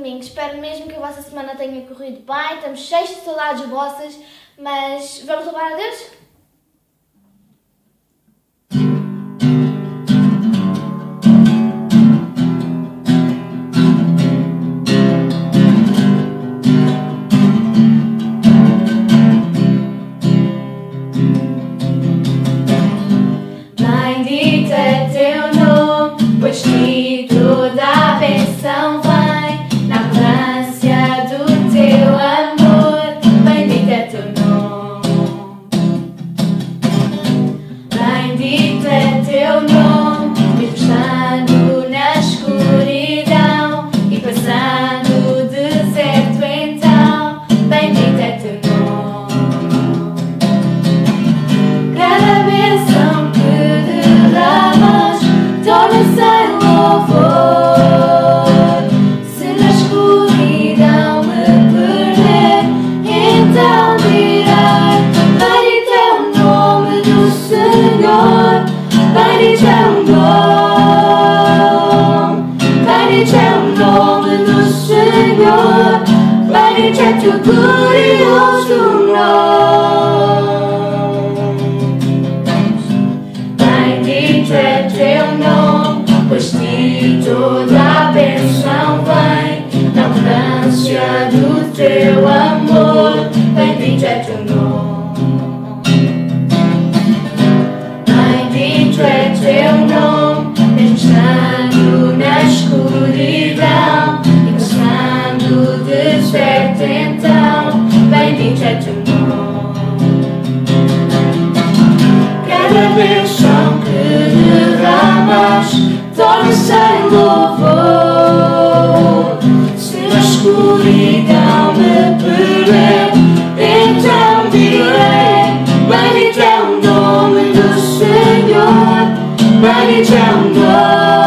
domingo. Espero mesmo que a vossa semana tenha corrido bem. Estamos cheios de saudades vossas, mas vamos louvar a Deus? Bendito é teu nome, pois de toda a bênção vem, na abundância do teu amor. Bendito é teu nome. Bendito é teu nome, mesmo estando na escuridão e passando o deserto, então, bendito é teu nome. Cada bênção torna-se em louvor. Se na escuridão me perder, então direi: bendito é o nome do Senhor. Bendito é o nome, bendito é o nome do Senhor. Bendito é teu glorioso nome. Bendito é teu nome, pois de toda a bênção vem, na abundância do teu amor. Bendito é teu nome. Bendito é teu nome, mesmo estando na escuridão e passando o deserto, então, bendito é teu nome. Cada bênção que derramas torna-se em louvor. Se na escuridão me perder, então direi: bendito é o nome do Senhor. Bendito é o nome,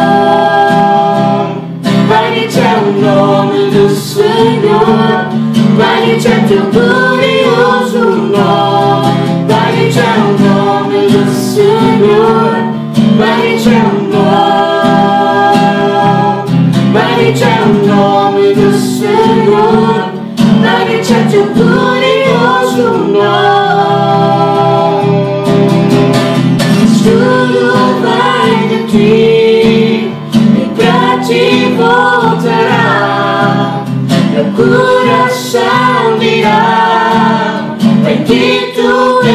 bendito é o nome do Senhor. Bendito é teu glorioso nome. Bendito é o nome do Senhor. Bendito é o nome, bendito é o nome do Senhor. Bendito é teu glorioso nome. Tudo vem de ti e para ti voltará. Meu coração dirá: bendito é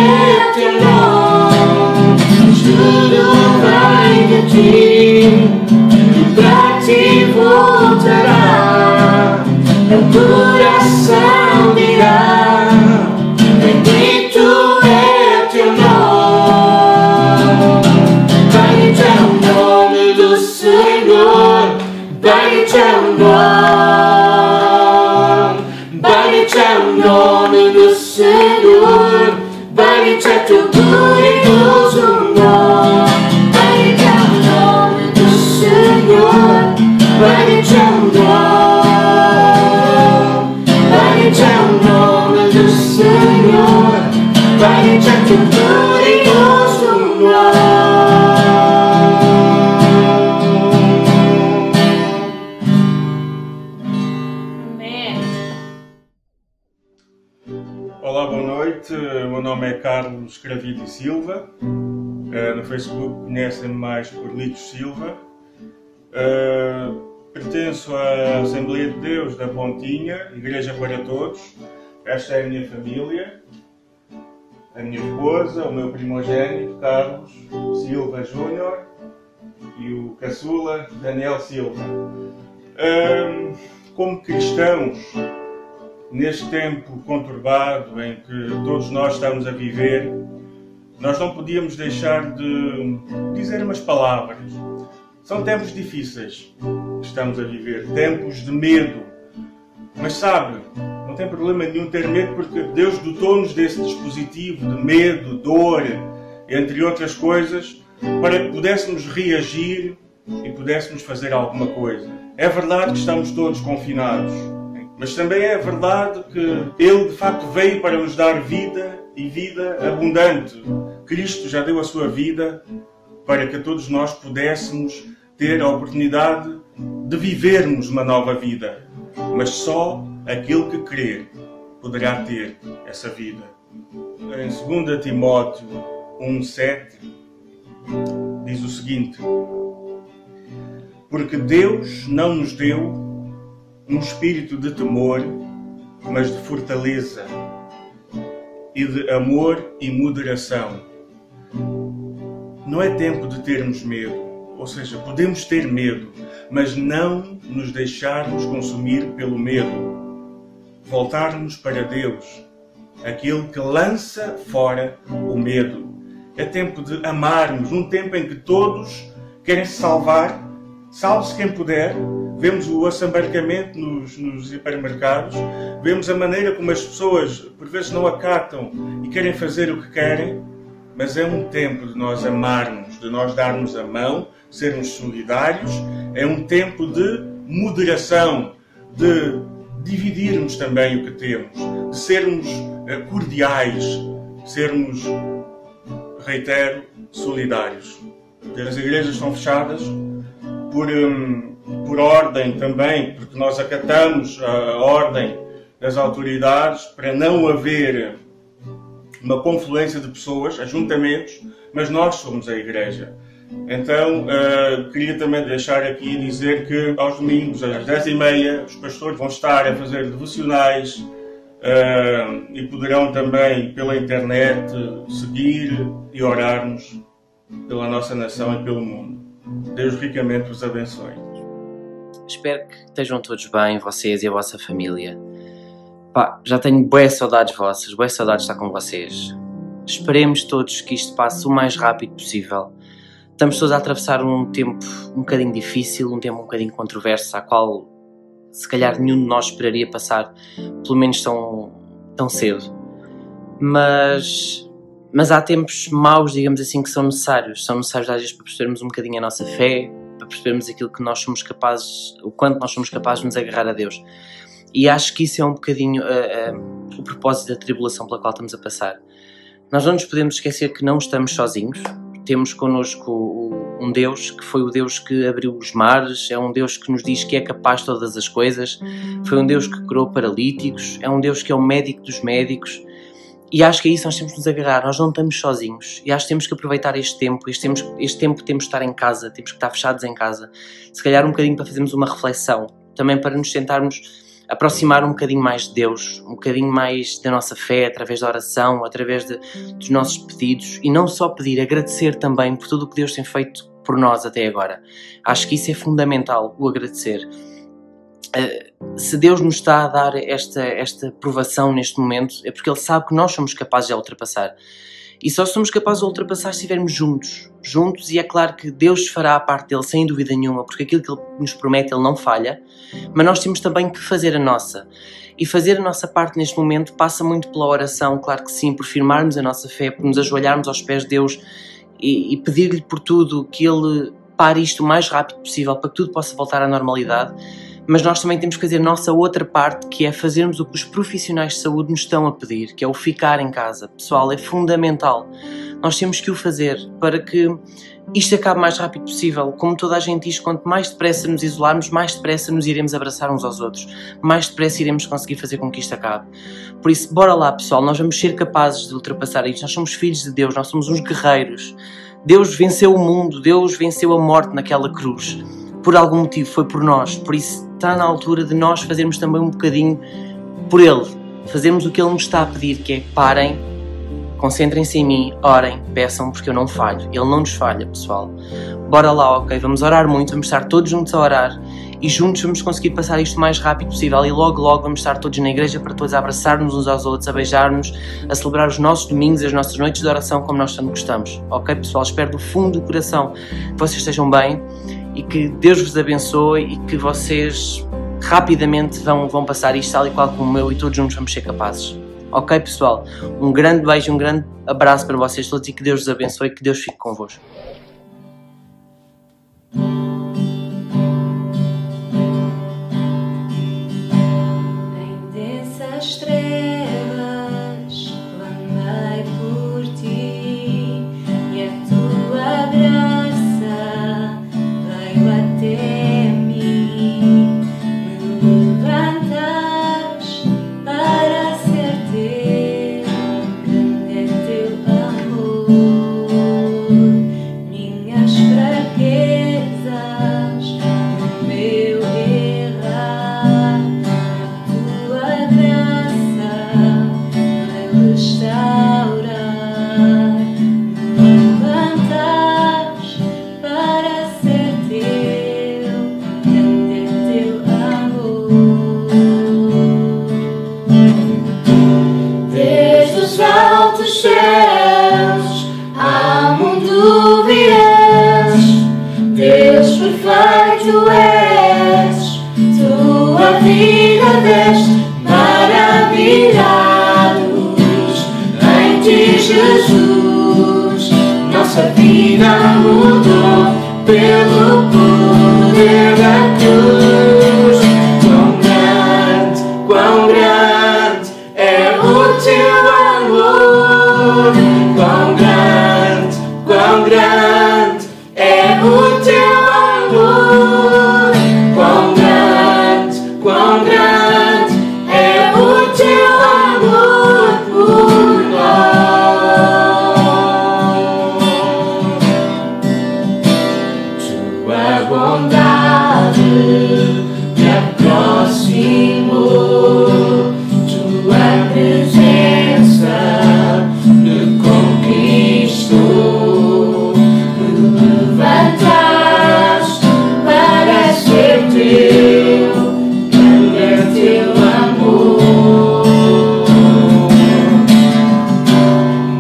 teu nome. Tudo vem de ti e para ti voltará. Meu coração dirá: bendito é teu nome. Bendito é o nome do Senhor. Bendito é o nome, bendito é o nome do Senhor. Bendito é teu glorioso nome. Bendito é o nome do Senhor. Bendito é o nome, bendito é o nome do Senhor. Bendito é teu glorioso nome. Olá, boa noite. O meu nome é Carlos Cravito e Silva. No Facebook conhecem-me mais por Litos Silva. Pertenço à Assembleia de Deus da Pontinha, Igreja para Todos. Esta é a minha família, a minha esposa, o meu primogênito, Carlos Silva Júnior, e o caçula, Daniel Silva. Como cristãos, neste tempo conturbado em que todos nós estamos a viver, nós não podíamos deixar de dizer umas palavras. São tempos difíceis que estamos a viver, tempos de medo. Mas sabe, não tem problema nenhum ter medo, porque Deus dotou-nos desse dispositivo de medo, dor, entre outras coisas, para que pudéssemos reagir e pudéssemos fazer alguma coisa. É verdade que estamos todos confinados, mas também é verdade que Ele de facto veio para nos dar vida e vida abundante. Cristo já deu a sua vida para que todos nós pudéssemos ter a oportunidade de vivermos uma nova vida. mas só aquele que crer poderá ter essa vida. Em 2 Timóteo 1,7 diz o seguinte: porque Deus não nos deu um espírito de temor, mas de fortaleza e de amor e moderação. Não é tempo de termos medo, ou seja, podemos ter medo, mas não nos deixarmos consumir pelo medo. Voltarmos para Deus, aquele que lança fora o medo. É tempo de amarmos, num tempo em que todos querem se salvar. Salve-se quem puder. Vemos o assambarcamento nos hipermercados. Vemos a maneira como as pessoas, por vezes, não acatam e querem fazer o que querem. Mas é um tempo de nós amarmos, de nós darmos a mão, sermos solidários. É um tempo de moderação, de dividirmos também o que temos, de sermos cordiais, sermos, reitero, solidários. As igrejas estão fechadas por ordem também, porque nós acatamos a ordem das autoridades para não haver uma confluência de pessoas, ajuntamentos, mas nós somos a igreja. Então, queria também deixar aqui e dizer que aos domingos, às 10h30, os pastores vão estar a fazer devocionais e poderão também, pela internet, seguir e orarmos pela nossa nação e pelo mundo. Deus ricamente os abençoe. Espero que estejam todos bem, vocês e a vossa família. Já tenho bué saudades vossas, bué saudades de estar com vocês. Esperemos todos que isto passe o mais rápido possível. Estamos todos a atravessar um tempo um bocadinho difícil, um tempo um bocadinho controverso, a qual se calhar nenhum de nós esperaria passar, pelo menos tão cedo. Mas há tempos maus, digamos assim, que são necessários às vezes para percebermos um bocadinho a nossa fé, para percebermos aquilo que nós somos capazes, o quanto nós somos capazes de nos agarrar a Deus. E acho que isso é um bocadinho o propósito da tribulação pela qual estamos a passar. Nós não nos podemos esquecer que não estamos sozinhos. Temos connosco um Deus que foi o Deus que abriu os mares, é um Deus que nos diz que é capaz de todas as coisas, foi um Deus que curou paralíticos, é um Deus que é o médico dos médicos. E acho que é isso que nós temos de nos agarrar, nós não estamos sozinhos. E acho que temos que aproveitar este tempo temos de estar em casa, temos que estar fechados em casa. Se calhar um bocadinho para fazermos uma reflexão, também para nos tentarmos aproximar um bocadinho mais de Deus, um bocadinho mais da nossa fé, através da oração, através dos nossos pedidos, e não só pedir, agradecer também por tudo o que Deus tem feito por nós até agora. Acho que isso é fundamental, o agradecer. Se Deus nos está a dar esta provação neste momento, é porque Ele sabe que nós somos capazes de a ultrapassar. E só somos capazes de ultrapassar se estivermos juntos, e é claro que Deus fará a parte dele sem dúvida nenhuma, porque aquilo que Ele nos promete Ele não falha, mas nós temos também que fazer a nossa. E fazer a nossa parte neste momento passa muito pela oração, claro que sim, por firmarmos a nossa fé, por nos ajoelharmos aos pés de Deus e pedir-lhe por tudo que Ele pare isto o mais rápido possível para que tudo possa voltar à normalidade. Mas nós também temos que fazer a nossa outra parte, que é fazermos o que os profissionais de saúde nos estão a pedir, que é o ficar em casa. Pessoal, é fundamental. Nós temos que o fazer para que isto acabe o mais rápido possível. Como toda a gente diz, quanto mais depressa nos isolarmos, mais depressa nos iremos abraçar uns aos outros. Mais depressa iremos conseguir fazer com que isto acabe. Por isso, bora lá, pessoal, nós vamos ser capazes de ultrapassar isto. Nós somos filhos de Deus, nós somos uns guerreiros. Deus venceu o mundo, Deus venceu a morte naquela cruz. Por algum motivo, foi por nós. Por isso, está na altura de nós fazermos também um bocadinho por Ele. Fazermos o que Ele nos está a pedir, que é parem, concentrem-se em mim, orem, peçam, porque eu não falho. Ele não nos falha, pessoal. Bora lá, ok? Vamos orar muito, vamos estar todos juntos a orar e juntos vamos conseguir passar isto o mais rápido possível e logo vamos estar todos na igreja para todos a abraçar-nos uns aos outros, a beijar-nos, a celebrar os nossos domingos e as nossas noites de oração como nós tanto gostamos. Ok, pessoal? Espero do fundo do coração que vocês estejam bem e que Deus vos abençoe e que vocês rapidamente vão passar isto tal e qual como eu, e todos juntos vamos ser capazes. Ok, pessoal? Um grande beijo, um grande abraço para vocês todos e que Deus vos abençoe e que Deus fique convosco. Em densas trevas, clamei por ti e a tua graça veio até mim, me levantou. Deus perfeito és, tua vida deste, maravilhados em ti, Jesus. Nossa vida mudou pelo poder da cruz. Quão grande é o teu amor, quão grande é o teu amor, quão grande é o teu amor por nós. Tua bondade me aproximou, tua presença me conquistou, me levantaste para ser teu, para teu amor.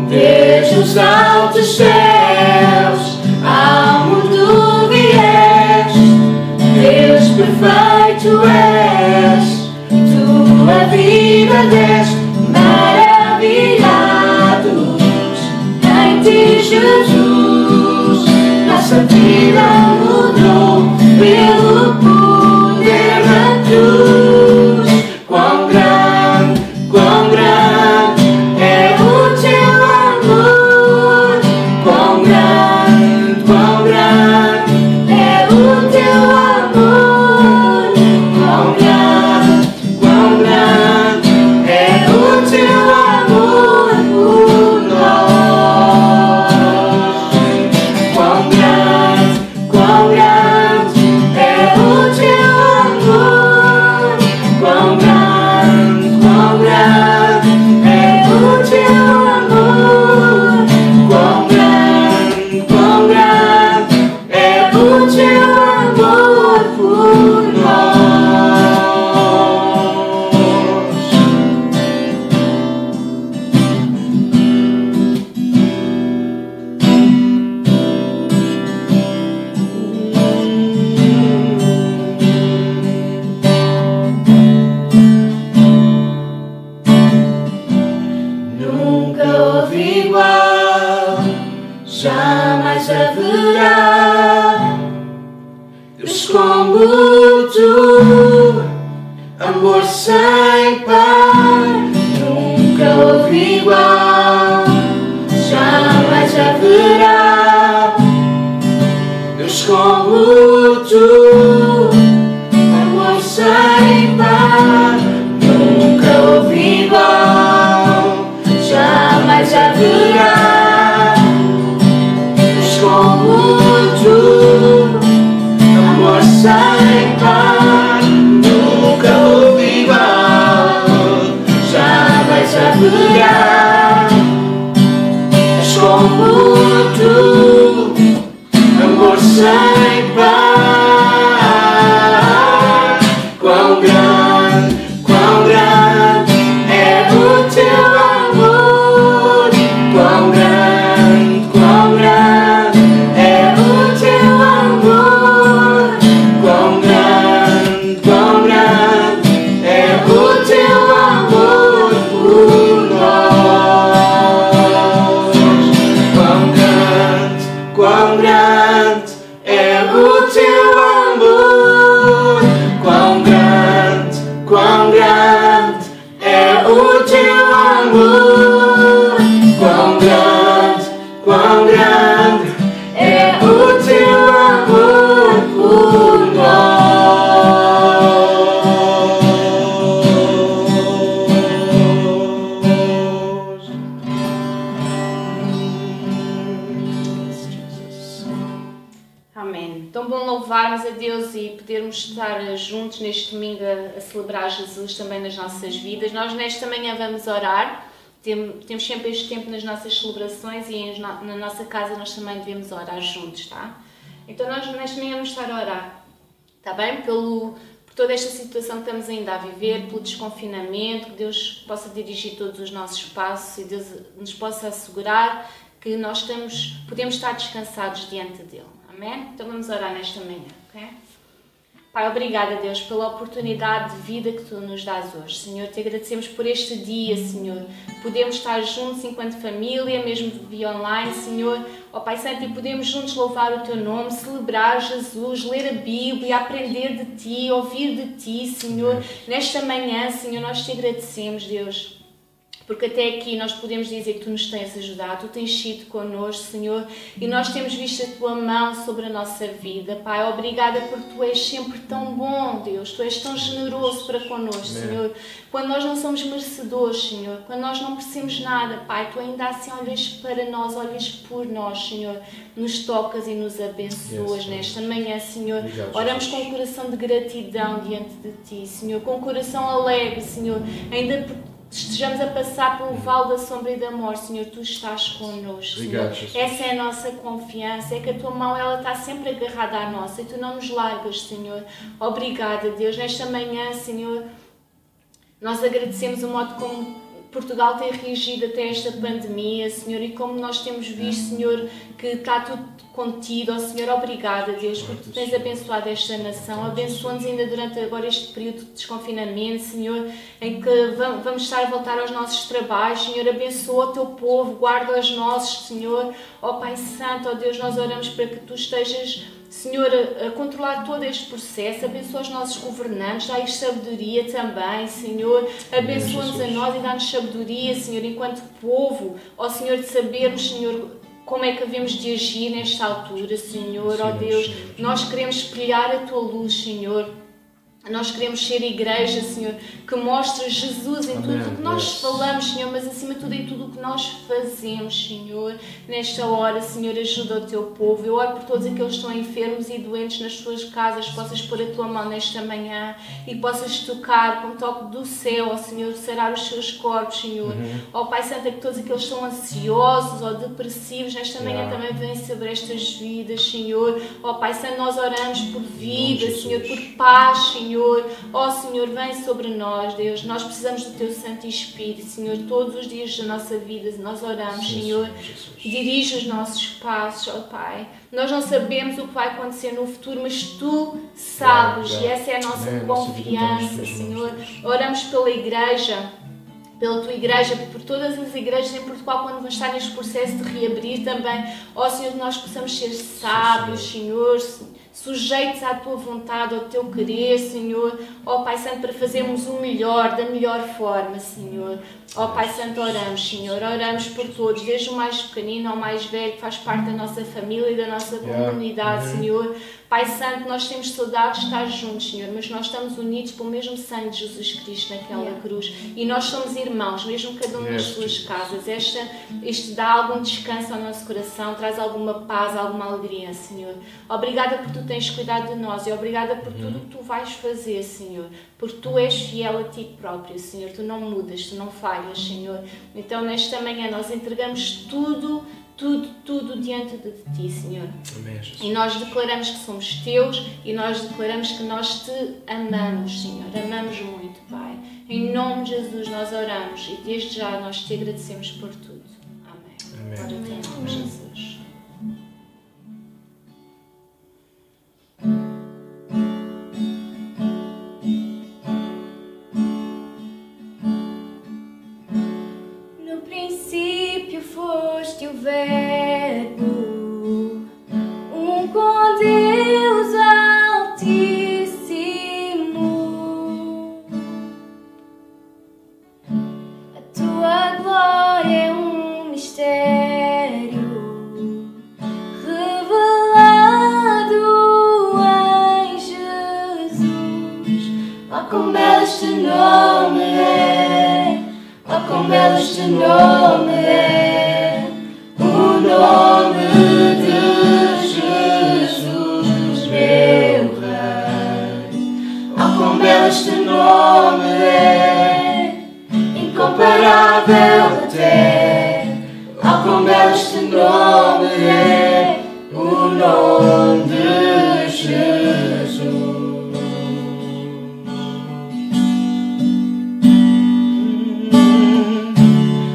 Desde os altos céus ao mundo vieste, Deus perfeito és, tua vida deste, maravilhados em ti, Jesus. Nossa vida mudou pelo poder da cruz. Quão grande é o teu amor, quão grande é o teu amor, quão grande é o teu amor por nós. Quão grande é o teu amor, quão grande é o teu amor, quão grande é o teu amor por nós. Nunca houve igual, jamais haverá Deus como tu, amor sem par. Nunca houve igual, jamais haverá Deus como tu, amor sem par. Nunca houve igual, jamais haverá Deus como tu, amor sem par. Nunca houve igual, jamais haverá Deus como tu, amor sem par. Quão grande é o teu amor, quão grande é o teu amor, quão grande é o teu amor por nós. Quão grande é o teu amor, quão grande é o teu amor, quão grande é o teu amor por nós. Amém. Tão bom louvarmos a Deus e podermos estar juntos neste domingo a celebrar Jesus também nas nossas vidas. Nós nesta manhã vamos orar. Temos sempre este tempo nas nossas celebrações e na nossa casa nós também devemos orar juntos, tá? Então nós nesta manhã vamos estar a orar, tá bem? Por toda esta situação que estamos ainda a viver, pelo desconfinamento, que Deus possa dirigir todos os nossos passos e Deus nos possa assegurar que nós podemos estar descansados diante dele. Amém? Então vamos orar nesta manhã, ok? Pai, obrigada, Deus, pela oportunidade de vida que Tu nos dás hoje. Senhor, Te agradecemos por este dia, Senhor. Podemos estar juntos enquanto família, mesmo via online, Senhor. Ó Pai Santo, e podemos juntos louvar o Teu nome, celebrar Jesus, ler a Bíblia, aprender de Ti, ouvir de Ti, Senhor. Nesta manhã, Senhor, nós Te agradecemos, Deus. Porque até aqui nós podemos dizer que Tu nos tens ajudado, Tu tens sido connosco, Senhor, e nós temos visto a Tua mão sobre a nossa vida. Pai, obrigada porque Tu és sempre tão bom, Deus, Tu és tão generoso para connosco, Senhor. Quando nós não somos merecedores, Senhor, quando nós não merecemos nada, Pai, Tu ainda assim olhas para nós, olhas por nós, Senhor, nos tocas e nos abençoas nesta manhã, Senhor. Obrigado, oramos com um coração de gratidão diante de Ti, Senhor, com um coração alegre, Senhor, ainda porque estejamos a passar pelo vale da sombra e da morte, Senhor, Tu estás connosco, Senhor. Essa é a nossa confiança, é que a Tua mão ela está sempre agarrada à nossa e Tu não nos largas, Senhor. Obrigada, Deus. Nesta manhã, Senhor, nós agradecemos o modo como Portugal tem reagido até esta pandemia, Senhor, e como nós temos visto, Senhor, que está tudo contido. Ó Senhor, obrigada, Deus, porque Tu tens abençoado esta nação. Abençoa-nos ainda durante agora este período de desconfinamento, Senhor, em que vamos estar a voltar aos nossos trabalhos. Senhor, abençoa o Teu povo, guarda os nossos, Senhor. Ó Pai Santo, ó Deus, nós oramos para que Tu estejas, Senhor, a controlar todo este processo. Abençoa os nossos governantes, dá-lhes sabedoria também, Senhor. Abençoa-nos a nós e dá-nos sabedoria, Senhor, enquanto povo, ó Senhor, de sabermos, Senhor, como é que havemos de agir nesta altura, Senhor, ó Deus. Nós queremos espelhar a Tua luz, Senhor. Nós queremos ser igreja, Senhor, que mostra Jesus em tudo o que nós falamos, Senhor, mas acima de tudo em tudo o que nós fazemos, Senhor. Nesta hora, Senhor, ajuda o Teu povo. Eu oro por todos aqueles que estão enfermos e doentes nas suas casas, possas pôr a Tua mão nesta manhã e possas tocar com o toque do céu, ó Senhor, sarar os seus corpos, Senhor. Ó Pai Santo, é que todos aqueles que estão ansiosos ou depressivos nesta manhã também vêm sobre estas vidas, Senhor. Ó Pai Santo, nós oramos por vida, Senhor, por paz, Senhor. Ó Senhor, vem sobre nós, Deus. Nós precisamos do Teu Santo Espírito, Senhor, todos os dias da nossa vida. Nós oramos, Senhor. Dirige os nossos passos, ó Pai. Nós não sabemos o que vai acontecer no futuro, mas Tu sabes, e essa é a nossa confiança, Senhor. Oramos pela igreja, pela Tua igreja, por todas as igrejas em Portugal, quando vão estar neste processo de reabrir também. Ó Senhor, que nós possamos ser sábios, Senhor, sujeitos à Tua vontade, ao Teu querer, Senhor. Ó Pai Santo, para fazermos o melhor, da melhor forma, Senhor. Ó Pai Santo, oramos, Senhor. Oramos por todos, desde o mais pequenino ao mais velho, que faz parte da nossa família e da nossa comunidade, Senhor. Pai Santo, nós temos saudades de estar juntos, Senhor, mas nós estamos unidos pelo mesmo sangue de Jesus Cristo naquela cruz. E nós somos irmãos, mesmo cada um nas suas casas. Isto dá algum descanso ao nosso coração, traz alguma paz, alguma alegria, Senhor. Obrigada por Tu tens cuidado de nós e obrigada por tudo o que Tu vais fazer, Senhor. Porque Tu és fiel a Ti próprio, Senhor. Tu não mudas, Tu não falhas, Senhor. Então, nesta manhã, nós entregamos tudo diante de Ti, Senhor. Amém, Jesus. E nós declaramos que somos Teus e nós declaramos que nós Te amamos, Senhor. Amamos muito, Pai. Em nome de Jesus nós oramos e desde já nós Te agradecemos por tudo. Amém. Glória a Teu nome, Jesus. No princípio foste o Verbo, com Deus Altíssimo. A Tua glória é um mistério revelado em Jesus. Oh, como belo este nome é! Oh, como belo este nome é! O nome de Jesus, meu Rei. Oh, como belo este nome é! Incomparável até. Oh, como belo este nome é! O nome de Jesus.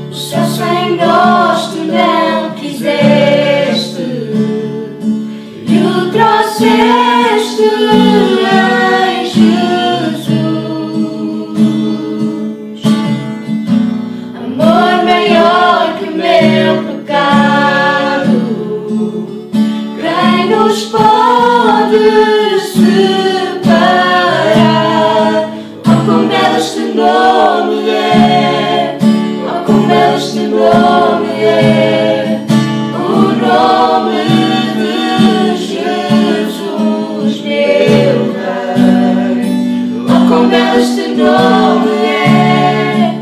O céu sem em Jesus. Amor maior que meu pecado, quem nos pode separar? Oh, como belo este nome é, oh, como belo este nome é, o nome de Jesus, meu Rei. Oh, como belo este nome é,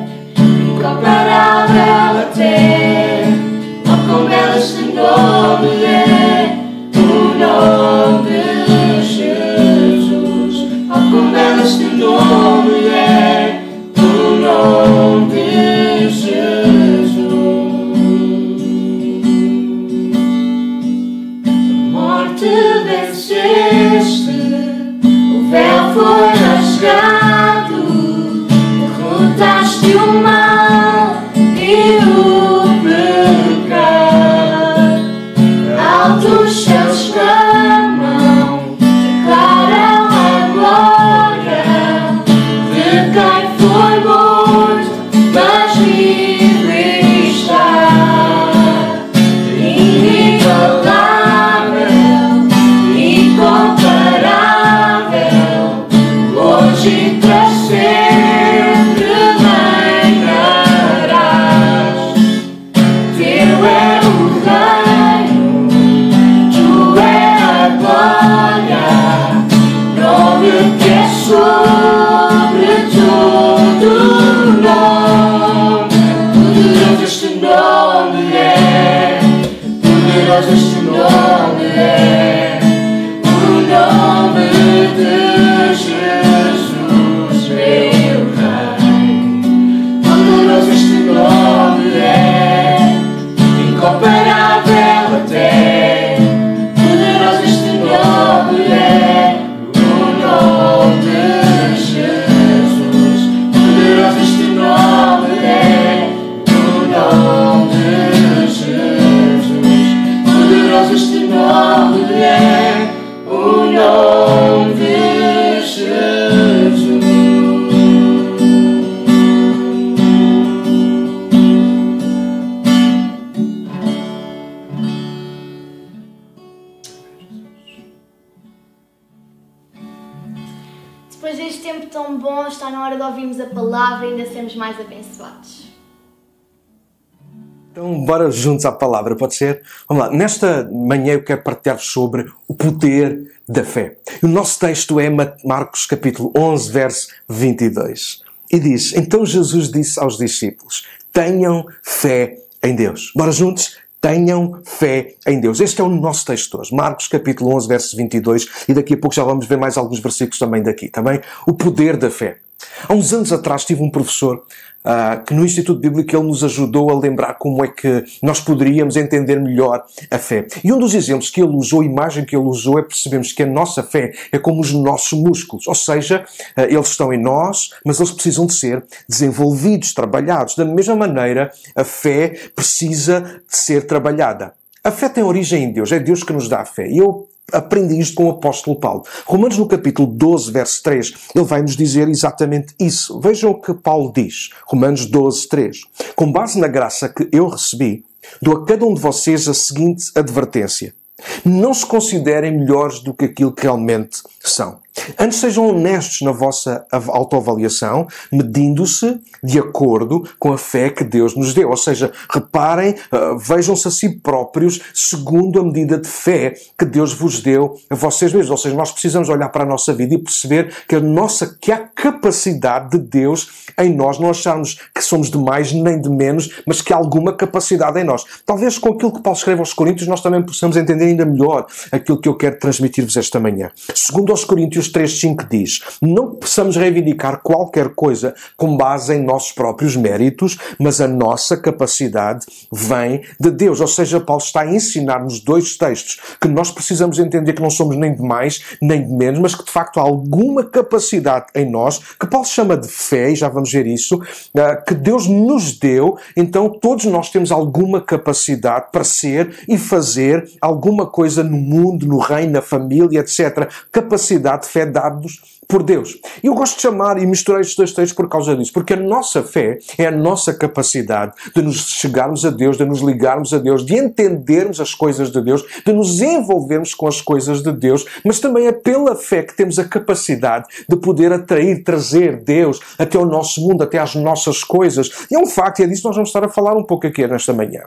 incomparável até. Oh, como belo este nome é, o nome de Jesus. Oh, como belo este nome é, o nome de Jesus. A morte venceste, o véu foi rasgado, derrotaste o mal e o pecado. Altos céus clamam, declaram a glória de quem foi morto, mas vive está. Inigualável, incomparável, hoje e para sempre reinarás. Teu é o reino, tu é a glória, nome que é sobre todo nome. Poderoso este nome é, poderoso este nome é, o nome de Jesus, meu Rei. Poderoso este nome é, incomparável até. Poderoso este nome é, o nome de Jesus. Poderoso este nome é, o nome de Jesus. Poderoso este nome é, o nome de Jesus. Depois deste tempo tão bom, está na hora de ouvirmos a palavra e ainda sermos mais abençoados. Então, bora juntos à palavra, pode ser? Vamos lá. Nesta manhã eu quero partilhar-vos sobre o poder da fé. O nosso texto é Marcos capítulo 11, verso 22. E diz, então Jesus disse aos discípulos, tenham fé em Deus. Bora juntos? Tenham fé em Deus. Este é o nosso texto hoje. Marcos capítulo 11, verso 22. E daqui a pouco já vamos ver mais alguns versículos também daqui. Também o poder da fé. Há uns anos atrás tive um professor que no Instituto Bíblico ele nos ajudou a lembrar como é que nós poderíamos entender melhor a fé. E um dos exemplos que ele usou, a imagem que ele usou, é percebermos que a nossa fé é como os nossos músculos. Ou seja, eles estão em nós, mas eles precisam de ser desenvolvidos, trabalhados. Da mesma maneira, a fé precisa de ser trabalhada. A fé tem origem em Deus. É Deus que nos dá a fé. E eu aprendi isto com o apóstolo Paulo. Romanos no capítulo 12, verso 3, ele vai nos dizer exatamente isso. Vejam o que Paulo diz. Romanos 12, 3. Com base na graça que eu recebi, dou a cada um de vocês a seguinte advertência. Não se considerem melhores do que aquilo que realmente são. Antes sejam honestos na vossa autoavaliação, medindo-se de acordo com a fé que Deus nos deu. Ou seja, reparem, vejam-se a si próprios segundo a medida de fé que Deus vos deu a vocês mesmos. Ou seja, nós precisamos olhar para a nossa vida e perceber que há capacidade de Deus em nós. Não acharmos que somos de mais nem de menos, mas que há alguma capacidade em nós. Talvez com aquilo que Paulo escreve aos Coríntios nós também possamos entender ainda melhor aquilo que eu quero transmitir-vos esta manhã. Segundo aos Coríntios Coríntios 3,5 diz: não possamos reivindicar qualquer coisa com base em nossos próprios méritos, mas a nossa capacidade vem de Deus. Ou seja, Paulo está a ensinar-nos dois textos que nós precisamos entender que não somos nem de mais, nem de menos, mas que de facto há alguma capacidade em nós, que Paulo chama de fé, e já vamos ver isso, que Deus nos deu. Então todos nós temos alguma capacidade para ser e fazer alguma coisa no mundo, no reino, na família, etc. Capacidade de fé dada-nos por Deus. E eu gosto de chamar e misturar estes dois textos por causa disso, porque a nossa fé é a nossa capacidade de nos chegarmos a Deus, de nos ligarmos a Deus, de entendermos as coisas de Deus, de nos envolvermos com as coisas de Deus, mas também é pela fé que temos a capacidade de poder atrair, trazer Deus até o nosso mundo, até às nossas coisas. E é um facto, e é disso que nós vamos estar a falar um pouco aqui nesta manhã.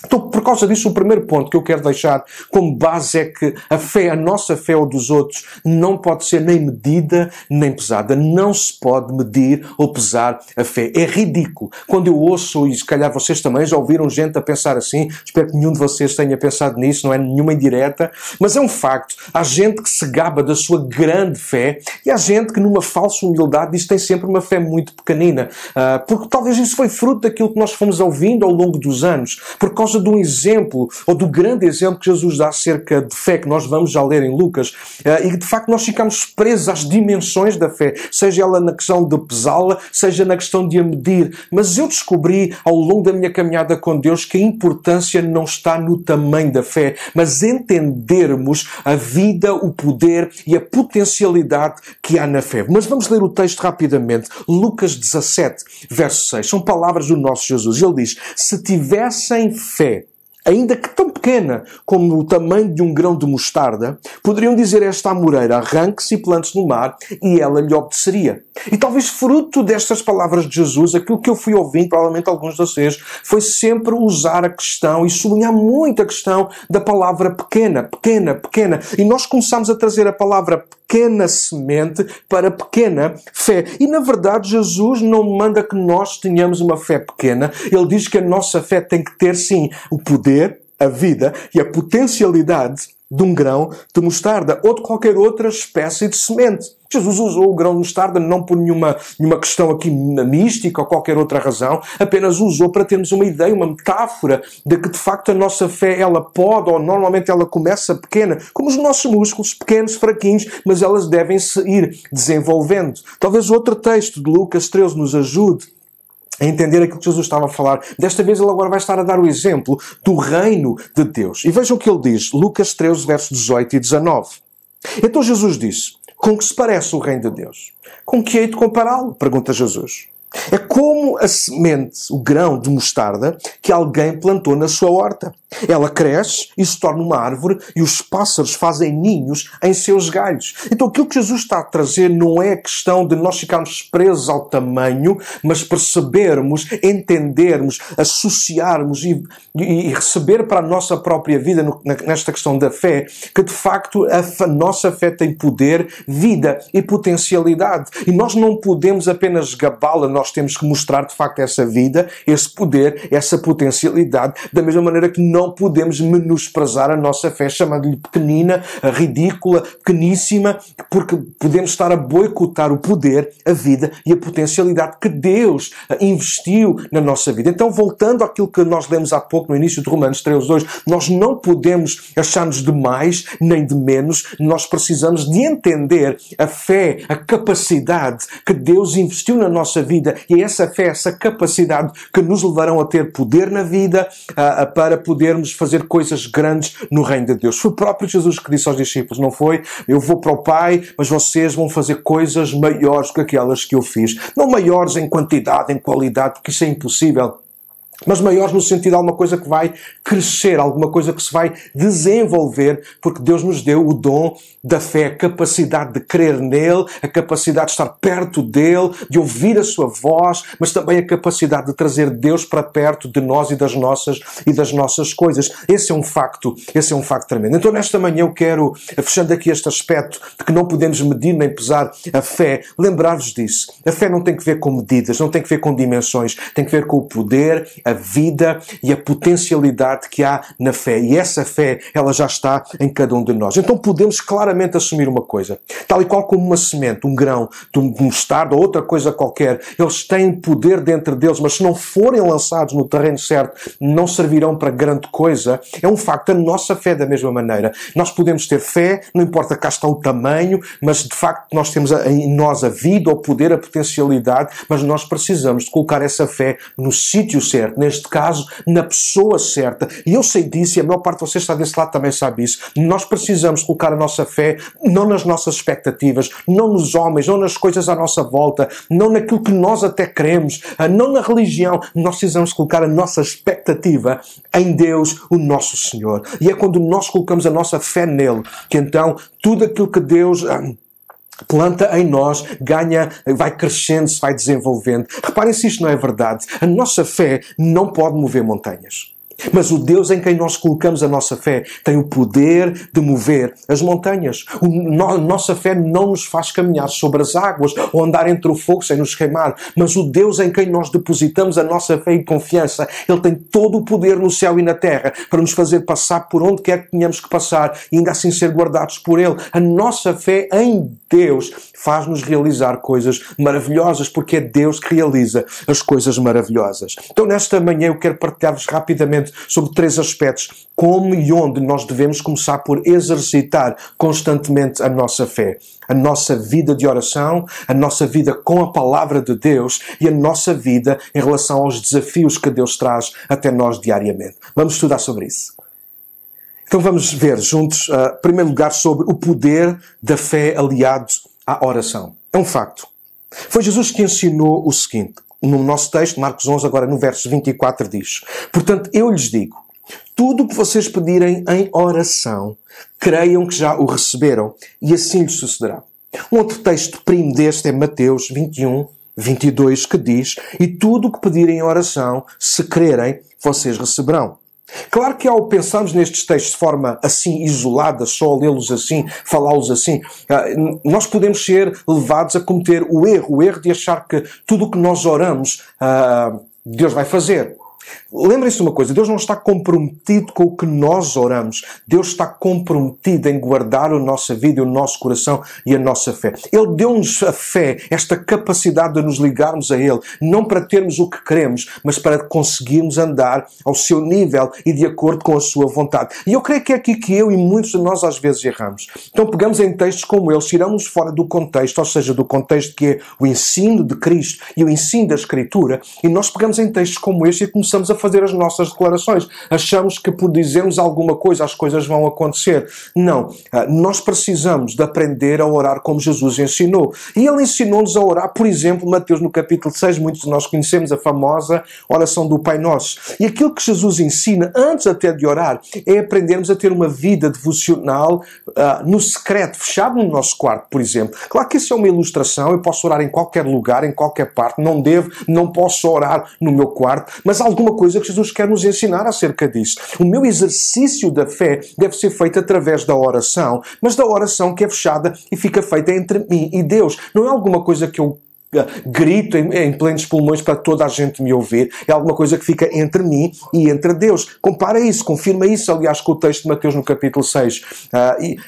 Então, por causa disso, o primeiro ponto que eu quero deixar como base é que a fé, a nossa fé ou dos outros, não pode ser nem medida nem pesada. Não se pode medir ou pesar a fé. É ridículo. Quando eu ouço, e se calhar vocês também já ouviram gente a pensar assim, espero que nenhum de vocês tenha pensado nisso, não é nenhuma indireta, mas é um facto. Há gente que se gaba da sua grande fé e há gente que numa falsa humildade diz que tem sempre uma fé muito pequenina. Porque talvez isso foi fruto daquilo que nós fomos ouvindo ao longo dos anos. Por causa de um exemplo, ou do grande exemplo que Jesus dá acerca de fé, que nós vamos já ler em Lucas, e de facto nós ficamos presos às dimensões da fé, seja ela na questão de pesá-la, seja na questão de a medir. Mas eu descobri ao longo da minha caminhada com Deus que a importância não está no tamanho da fé, mas entendermos a vida, o poder e a potencialidade que há na fé. Mas vamos ler o texto rapidamente. Lucas 17, verso 6. São palavras do nosso Jesus. Ele diz: se tivessem fé, ainda que tão pequena como o tamanho de um grão de mostarda, poderiam dizer a esta amoreira: arranque-se e plante-se no mar, e ela lhe obedeceria. E talvez fruto destas palavras de Jesus, aquilo que eu fui ouvindo, provavelmente alguns de vocês, foi sempre usar a questão e sublinhar muito a questão da palavra pequena, pequena, pequena. E nós começamos a trazer a palavra pequena semente para pequena fé. E na verdade Jesus não manda que nós tenhamos uma fé pequena. Ele diz que a nossa fé tem que ter sim o poder, a vida e a potencialidade de um grão de mostarda ou de qualquer outra espécie de semente. Jesus usou o grão de mostarda não por nenhuma questão aqui mística ou qualquer outra razão, apenas usou para termos uma ideia, uma metáfora de que de facto a nossa fé, ela pode, ou normalmente ela começa pequena, como os nossos músculos, pequenos, fraquinhos, mas elas devem se ir desenvolvendo. Talvez outro texto de Lucas 13 nos ajude a entender aquilo que Jesus estava a falar. Desta vez ele agora vai estar a dar o exemplo do reino de Deus. E vejam o que ele diz, Lucas 13, versos 18 e 19. Então Jesus disse: com que se parece o reino de Deus? Com que hei de compará-lo? Pergunta Jesus. É como a semente, o grão de mostarda, que alguém plantou na sua horta. Ela cresce e se torna uma árvore e os pássaros fazem ninhos em seus galhos. Então aquilo que Jesus está a trazer não é a questão de nós ficarmos presos ao tamanho, mas percebermos, entendermos, associarmos e receber para a nossa própria vida, nesta questão da fé, que de facto a nossa fé tem poder, vida e potencialidade. E nós não podemos apenas gabá-la, nós temos que mostrar de facto essa vida, esse poder, essa potencialidade, da mesma maneira que não podemos menosprezar a nossa fé, chamando-lhe pequenina, ridícula, pequeníssima, porque podemos estar a boicotar o poder, a vida e a potencialidade que Deus investiu na nossa vida. Então, voltando àquilo que nós lemos há pouco no início de Romanos 13:2, nós não podemos achar-nos de mais nem de menos, nós precisamos de entender a fé, a capacidade que Deus investiu na nossa vida, e é essa fé, essa capacidade que nos levarão a ter poder na vida para podermos fazer coisas grandes no reino de Deus. Foi o próprio Jesus que disse aos discípulos, não foi? Eu vou para o Pai, mas vocês vão fazer coisas maiores do que aquelas que eu fiz. Não maiores em quantidade, em qualidade, porque isso é impossível. Mas maiores no sentido de alguma coisa que vai crescer, alguma coisa que se vai desenvolver, porque Deus nos deu o dom da fé, a capacidade de crer nele, a capacidade de estar perto dele, de ouvir a sua voz, mas também a capacidade de trazer Deus para perto de nós e das nossas coisas. Esse é um facto tremendo. Então nesta manhã eu quero, fechando aqui este aspecto de que não podemos medir nem pesar a fé, lembrar-vos disso. A fé não tem que ver com medidas, não tem que ver com dimensões, tem que ver com o poder, a vida e a potencialidade que há na fé. E essa fé, ela já está em cada um de nós. Então podemos claramente assumir uma coisa. Tal e qual como uma semente, um grão de um mostarda ou outra coisa qualquer, eles têm poder dentro deles, mas se não forem lançados no terreno certo, não servirão para grande coisa. É um facto. A nossa fé da mesma maneira. Nós podemos ter fé, não importa cá está o tamanho, mas de facto nós temos em nós a vida, o poder, a potencialidade, mas nós precisamos de colocar essa fé no sítio certo, neste caso, na pessoa certa. E eu sei disso, e a maior parte de vocês está desse lado também sabe isso. Nós precisamos colocar a nossa fé não nas nossas expectativas, não nos homens, não nas coisas à nossa volta, não naquilo que nós até queremos, não na religião. Nós precisamos colocar a nossa expectativa em Deus, o nosso Senhor. E é quando nós colocamos a nossa fé nele, que então tudo aquilo que Deus planta em nós, ganha, vai crescendo, se vai desenvolvendo. Reparem se isto não é verdade. A nossa fé não pode mover montanhas. Mas o Deus em quem nós colocamos a nossa fé tem o poder de mover as montanhas. A nossa fé não nos faz caminhar sobre as águas ou andar entre o fogo sem nos queimar. Mas o Deus em quem nós depositamos a nossa fé e confiança, Ele tem todo o poder no céu e na terra para nos fazer passar por onde quer que tenhamos que passar e ainda assim ser guardados por Ele. A nossa fé em Deus faz-nos realizar coisas maravilhosas, porque é Deus que realiza as coisas maravilhosas. Então nesta manhã eu quero partilhar-vos rapidamente sobre 3 aspectos, como e onde nós devemos começar por exercitar constantemente a nossa fé. A nossa vida de oração, a nossa vida com a palavra de Deus e a nossa vida em relação aos desafios que Deus traz até nós diariamente. Vamos estudar sobre isso. Então vamos ver juntos, em primeiro lugar, sobre o poder da fé aliado à oração. É um facto. Foi Jesus que ensinou o seguinte. No nosso texto, Marcos 11, agora no verso 24, diz: portanto, eu lhes digo, tudo o que vocês pedirem em oração, creiam que já o receberam, e assim lhes sucederá. Um outro texto primo deste é Mateus 21, 22, que diz: e tudo o que pedirem em oração, se crerem, vocês receberão. Claro que ao pensarmos nestes textos de forma assim isolada, só lê-los assim, falá-los assim, nós podemos ser levados a cometer o erro de achar que tudo o que nós oramos, Deus vai fazer. Lembrem-se de uma coisa, Deus não está comprometido com o que nós oramos. Deus está comprometido em guardar a nossa vida, o nosso coração e a nossa fé. Ele deu-nos a fé, esta capacidade de nos ligarmos a Ele, não para termos o que queremos, mas para conseguirmos andar ao seu nível e de acordo com a sua vontade. E eu creio que é aqui que eu e muitos de nós às vezes erramos. Então pegamos em textos como eles, tiramos fora do contexto, ou seja, do contexto que é o ensino de Cristo e o ensino da Escritura, e nós pegamos em textos como este e começamos a fazer as nossas declarações. Achamos que por dizermos alguma coisa as coisas vão acontecer. Não. Nós precisamos de aprender a orar como Jesus ensinou. E Ele ensinou-nos a orar, por exemplo, Mateus no capítulo 6, muitos de nós conhecemos a famosa oração do Pai Nosso. E aquilo que Jesus ensina, antes até de orar, é aprendermos a ter uma vida devocional no secreto, fechado no nosso quarto, por exemplo. Claro que isso é uma ilustração, eu posso orar em qualquer lugar, em qualquer parte, não posso orar no meu quarto, mas alguma coisa que Jesus quer nos ensinar acerca disso. O meu exercício da fé deve ser feito através da oração, mas da oração que é fechada e fica feita entre mim e Deus. Não é alguma coisa que eu grito em plenos pulmões para toda a gente me ouvir. É alguma coisa que fica entre mim e entre Deus. Compara isso, confirma isso, aliás, com o texto de Mateus no capítulo 6.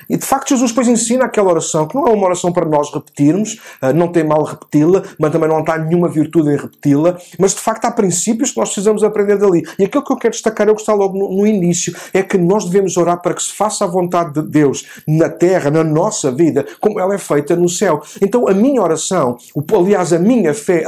E de facto Jesus depois ensina aquela oração, que não é uma oração para nós repetirmos, não tem mal repeti-la, mas também não há nenhuma virtude em repeti-la, mas de facto há princípios que nós precisamos aprender dali. E aquilo que eu quero destacar, eu gostar logo no início, é que nós devemos orar para que se faça a vontade de Deus na terra, na nossa vida, como ela é feita no céu. Então a minha oração, aliás, a minha fé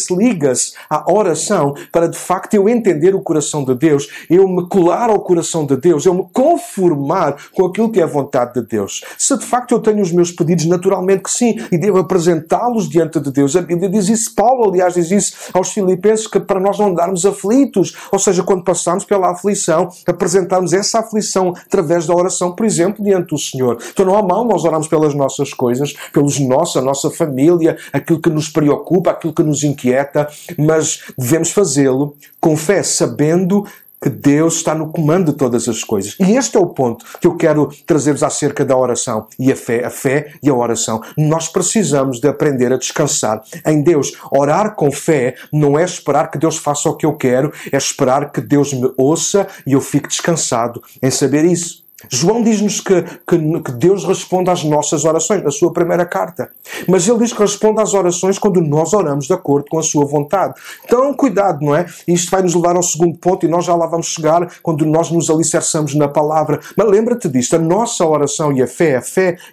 liga-se à oração para de facto eu entender o coração de Deus, eu me colar ao coração de Deus, eu me conformar com aquilo que é a vontade de Deus. Se de facto eu tenho os meus pedidos, naturalmente que sim, e devo apresentá-los diante de Deus. A Bíblia diz isso, Paulo aliás diz isso aos Filipenses, que para nós não andarmos aflitos, ou seja, quando passarmos pela aflição, apresentarmos essa aflição através da oração, por exemplo, diante do Senhor. Então não há mal nós orarmos pelas nossas coisas, a nossa família, aquilo que nos preocupa, aquilo que nos inquieta, mas devemos fazê-lo com fé, sabendo que Deus está no comando de todas as coisas. E este é o ponto que eu quero trazer-vos acerca da oração e a fé e a oração. Nós precisamos de aprender a descansar em Deus. Orar com fé não é esperar que Deus faça o que eu quero, é esperar que Deus me ouça e eu fique descansado em saber isso. João diz-nos que Deus responde às nossas orações, na sua primeira carta. Mas ele diz que responde às orações quando nós oramos de acordo com a sua vontade. Então, cuidado, não é? Isto vai nos levar ao segundo ponto e nós já lá vamos chegar quando nós nos alicerçamos na palavra. Mas lembra-te disto, a nossa oração e a fé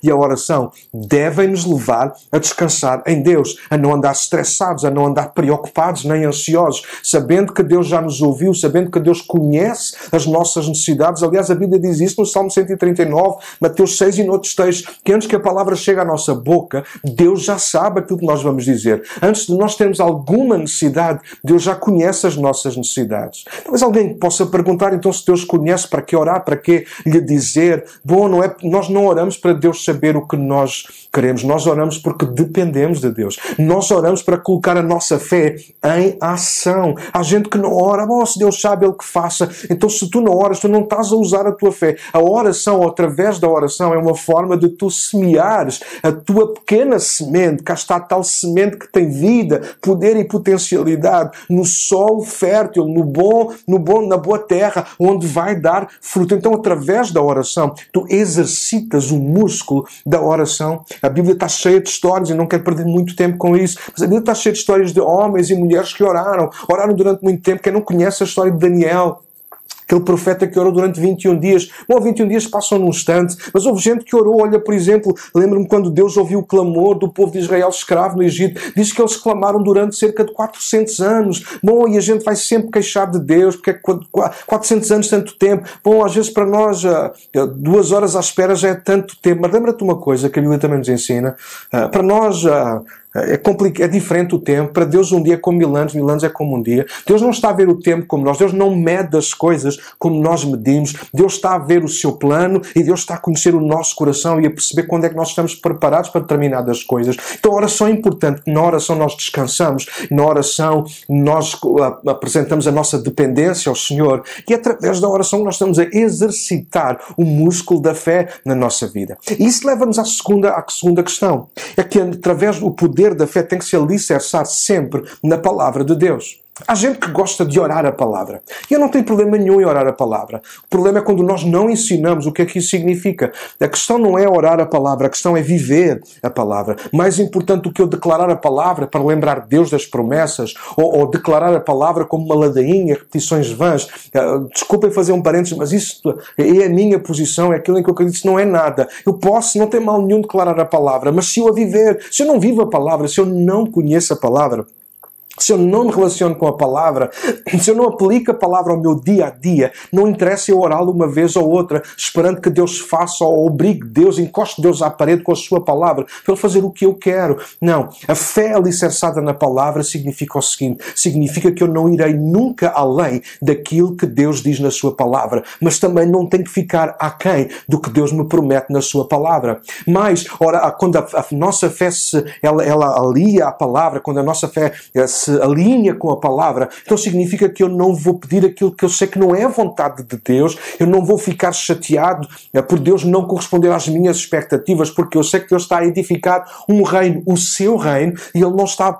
e a oração devem nos levar a descansar em Deus, a não andar estressados, a não andar preocupados nem ansiosos, sabendo que Deus já nos ouviu, sabendo que Deus conhece as nossas necessidades. Aliás, a Bíblia diz isso no Salmo 139, Mateus 6 e noutros textos, que antes que a palavra chegue à nossa boca, Deus já sabe aquilo que nós vamos dizer. Antes de nós termos alguma necessidade, Deus já conhece as nossas necessidades. Talvez alguém possa perguntar, então, se Deus conhece, para que orar, para que lhe dizer? Bom, não é, nós não oramos para Deus saber o que nós queremos, nós oramos porque dependemos de Deus. Nós oramos para colocar a nossa fé em ação. Há gente que não ora, bom, se Deus sabe, Ele que faça. Então, se tu não oras, tu não estás a usar a tua fé. A oração, através da oração, é uma forma de tu semeares a tua pequena semente. Cá está a tal semente que tem vida, poder e potencialidade no solo fértil, na boa terra, onde vai dar fruto. Então, através da oração, tu exercitas o músculo da oração. A Bíblia está cheia de histórias, e não quero perder muito tempo com isso, mas a Bíblia está cheia de histórias de homens e mulheres que oraram durante muito tempo. Quem não conhece a história de Daniel, aquele profeta que orou durante 21 dias. Bom, 21 dias passam num instante, mas houve gente que orou. Olha, por exemplo, lembro-me quando Deus ouviu o clamor do povo de Israel escravo no Egito. Diz que eles clamaram durante cerca de 400 anos. Bom, e a gente vai sempre queixar de Deus, porque é 400 anos, tanto tempo. Bom, às vezes para nós 2 horas à espera já é tanto tempo. Mas lembra-te uma coisa que a Bíblia também nos ensina. Para nós é diferente o tempo. Para Deus um dia é como 1000 anos, 1000 anos é como um dia. Deus não está a ver o tempo como nós. Deus não mede as coisas como nós medimos. Deus está a ver o seu plano e Deus está a conhecer o nosso coração e a perceber quando é que nós estamos preparados para determinadas coisas. Então a oração é importante. Na oração nós descansamos. Na oração nós apresentamos a nossa dependência ao Senhor. E através da oração nós estamos a exercitar o músculo da fé na nossa vida. E isso leva-nos à segunda questão. É que através do poder da fé tem que se alicerçar sempre na palavra de Deus. Há gente que gosta de orar a palavra. E eu não tenho problema nenhum em orar a palavra. O problema é quando nós não ensinamos o que é que isso significa. A questão não é orar a palavra, a questão é viver a palavra. Mais importante do que eu declarar a palavra para lembrar Deus das promessas, ou declarar a palavra como uma ladainha, repetições vãs. Desculpem fazer um parênteses, mas isso é a minha posição, é aquilo em que eu acredito, isso não é nada. Eu posso, não tem mal nenhum declarar a palavra, mas se eu a viver, se eu não vivo a palavra, se eu não conheço a palavra, se eu não me relaciono com a palavra, se eu não aplico a palavra ao meu dia a dia, não interessa eu orá-la uma vez ou outra, esperando que Deus faça ou obrigue Deus, encoste Deus à parede com a sua palavra, para Ele fazer o que eu quero. Não. A fé alicerçada na palavra significa o seguinte, significa que eu não irei nunca além daquilo que Deus diz na sua palavra, mas também não tenho que ficar aquém do que Deus me promete na sua palavra. Mas, quando a nossa fé ela alia à palavra, quando a nossa fé se alinha com a palavra, então significa que eu não vou pedir aquilo que eu sei que não é a vontade de Deus, eu não vou ficar chateado por Deus não corresponder às minhas expectativas, porque eu sei que Deus está a edificar um reino, o seu reino, e Ele não está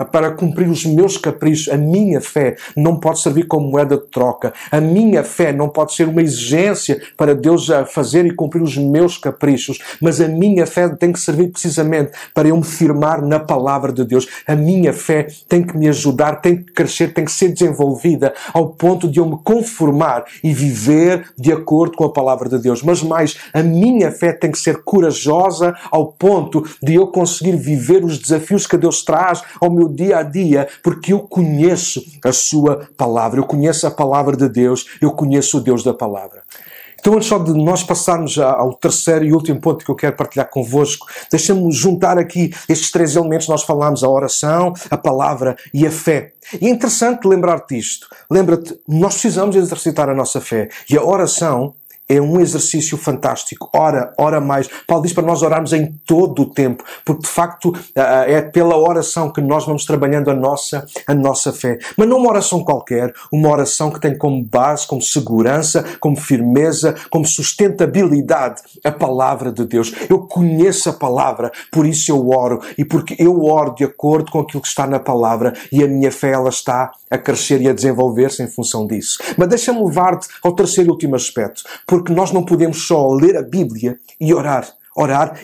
para cumprir os meus caprichos. A minha fé não pode servir como moeda de troca. A minha fé não pode ser uma exigência para Deus fazer e cumprir os meus caprichos, mas a minha fé tem que servir precisamente para eu me firmar na palavra de Deus. A minha fé tem que me ajudar, tem que crescer, tem que ser desenvolvida ao ponto de eu me conformar e viver de acordo com a palavra de Deus. Mas mais, a minha fé tem que ser corajosa ao ponto de eu conseguir viver os desafios que Deus traz ao meu dia a dia, porque eu conheço a sua palavra, eu conheço a palavra de Deus, eu conheço o Deus da palavra. Então, antes só de nós passarmos ao terceiro e último ponto que eu quero partilhar convosco, deixa-me juntar aqui estes 3 elementos. Nós falámos a oração, a palavra e a fé. E é interessante lembrar-te isto. Lembra-te, nós precisamos exercitar a nossa fé. E a oração é um exercício fantástico. Ora mais. Paulo diz para nós orarmos em todo o tempo, porque de facto é pela oração que nós vamos trabalhando a nossa fé. Mas não uma oração qualquer, uma oração que tem como base, como segurança, como firmeza, como sustentabilidade a palavra de Deus. Eu conheço a palavra, por isso eu oro, e porque eu oro de acordo com aquilo que está na palavra, e a minha fé ela está a crescer e a desenvolver-se em função disso. Mas deixa-me levar-te ao terceiro e último aspecto, porque nós não podemos só ler a Bíblia e orar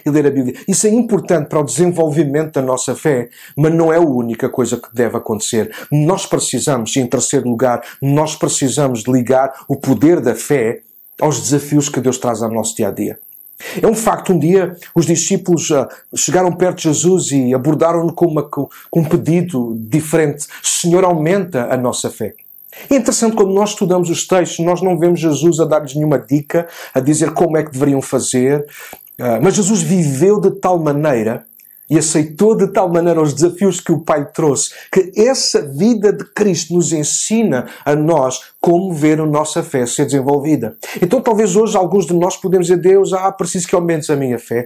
e ler a Bíblia. Isso é importante para o desenvolvimento da nossa fé, mas não é a única coisa que deve acontecer. Nós precisamos, em terceiro lugar, nós precisamos de ligar o poder da fé aos desafios que Deus traz ao nosso dia-a-dia. É um facto, um dia os discípulos chegaram perto de Jesus e abordaram-no com um pedido diferente. Senhor, aumenta a nossa fé. É interessante, quando nós estudamos os textos, nós não vemos Jesus a dar-lhes nenhuma dica, a dizer como é que deveriam fazer, mas Jesus viveu de tal maneira e aceitou de tal maneira os desafios que o Pai trouxe, que essa vida de Cristo nos ensina a nós como ver a nossa fé ser desenvolvida. Então talvez hoje alguns de nós podemos dizer: Deus, preciso que aumentes a minha fé.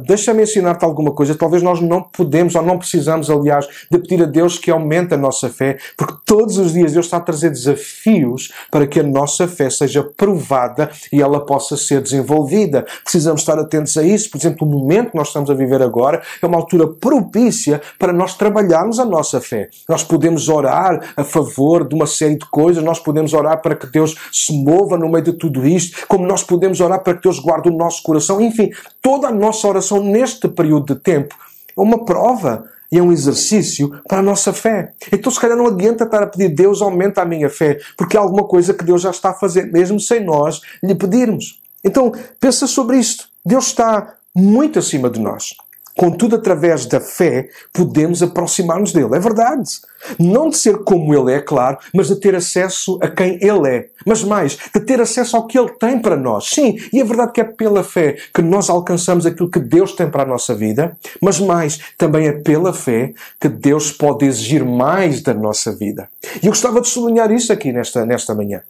Deixa-me ensinar-te alguma coisa. Talvez nós não podemos ou não precisamos, aliás, de pedir a Deus que aumente a nossa fé, porque todos os dias Deus está a trazer desafios para que a nossa fé seja provada e ela possa ser desenvolvida. Precisamos estar atentos a isso. Por exemplo, o momento que nós estamos a viver agora é uma altura propícia para nós trabalharmos a nossa fé. Nós podemos orar a favor de uma série de coisas, nós podemos orar para que Deus se mova no meio de tudo isto, como nós podemos orar para que Deus guarde o nosso coração. Enfim, toda a nossa oração neste período de tempo é uma prova e é um exercício para a nossa fé. Então se calhar não adianta estar a pedir: Deus, aumenta a minha fé, porque há alguma coisa que Deus já está a fazer, mesmo sem nós lhe pedirmos. Então pensa sobre isto. Deus está muito acima de nós. Contudo, através da fé, podemos aproximar-nos dele. É verdade. Não de ser como ele é, claro, mas de ter acesso a quem ele é. Mas mais, de ter acesso ao que ele tem para nós. Sim, e é verdade que é pela fé que nós alcançamos aquilo que Deus tem para a nossa vida, mas mais, também é pela fé que Deus pode exigir mais da nossa vida. E eu gostava de sublinhar isso aqui nesta manhã.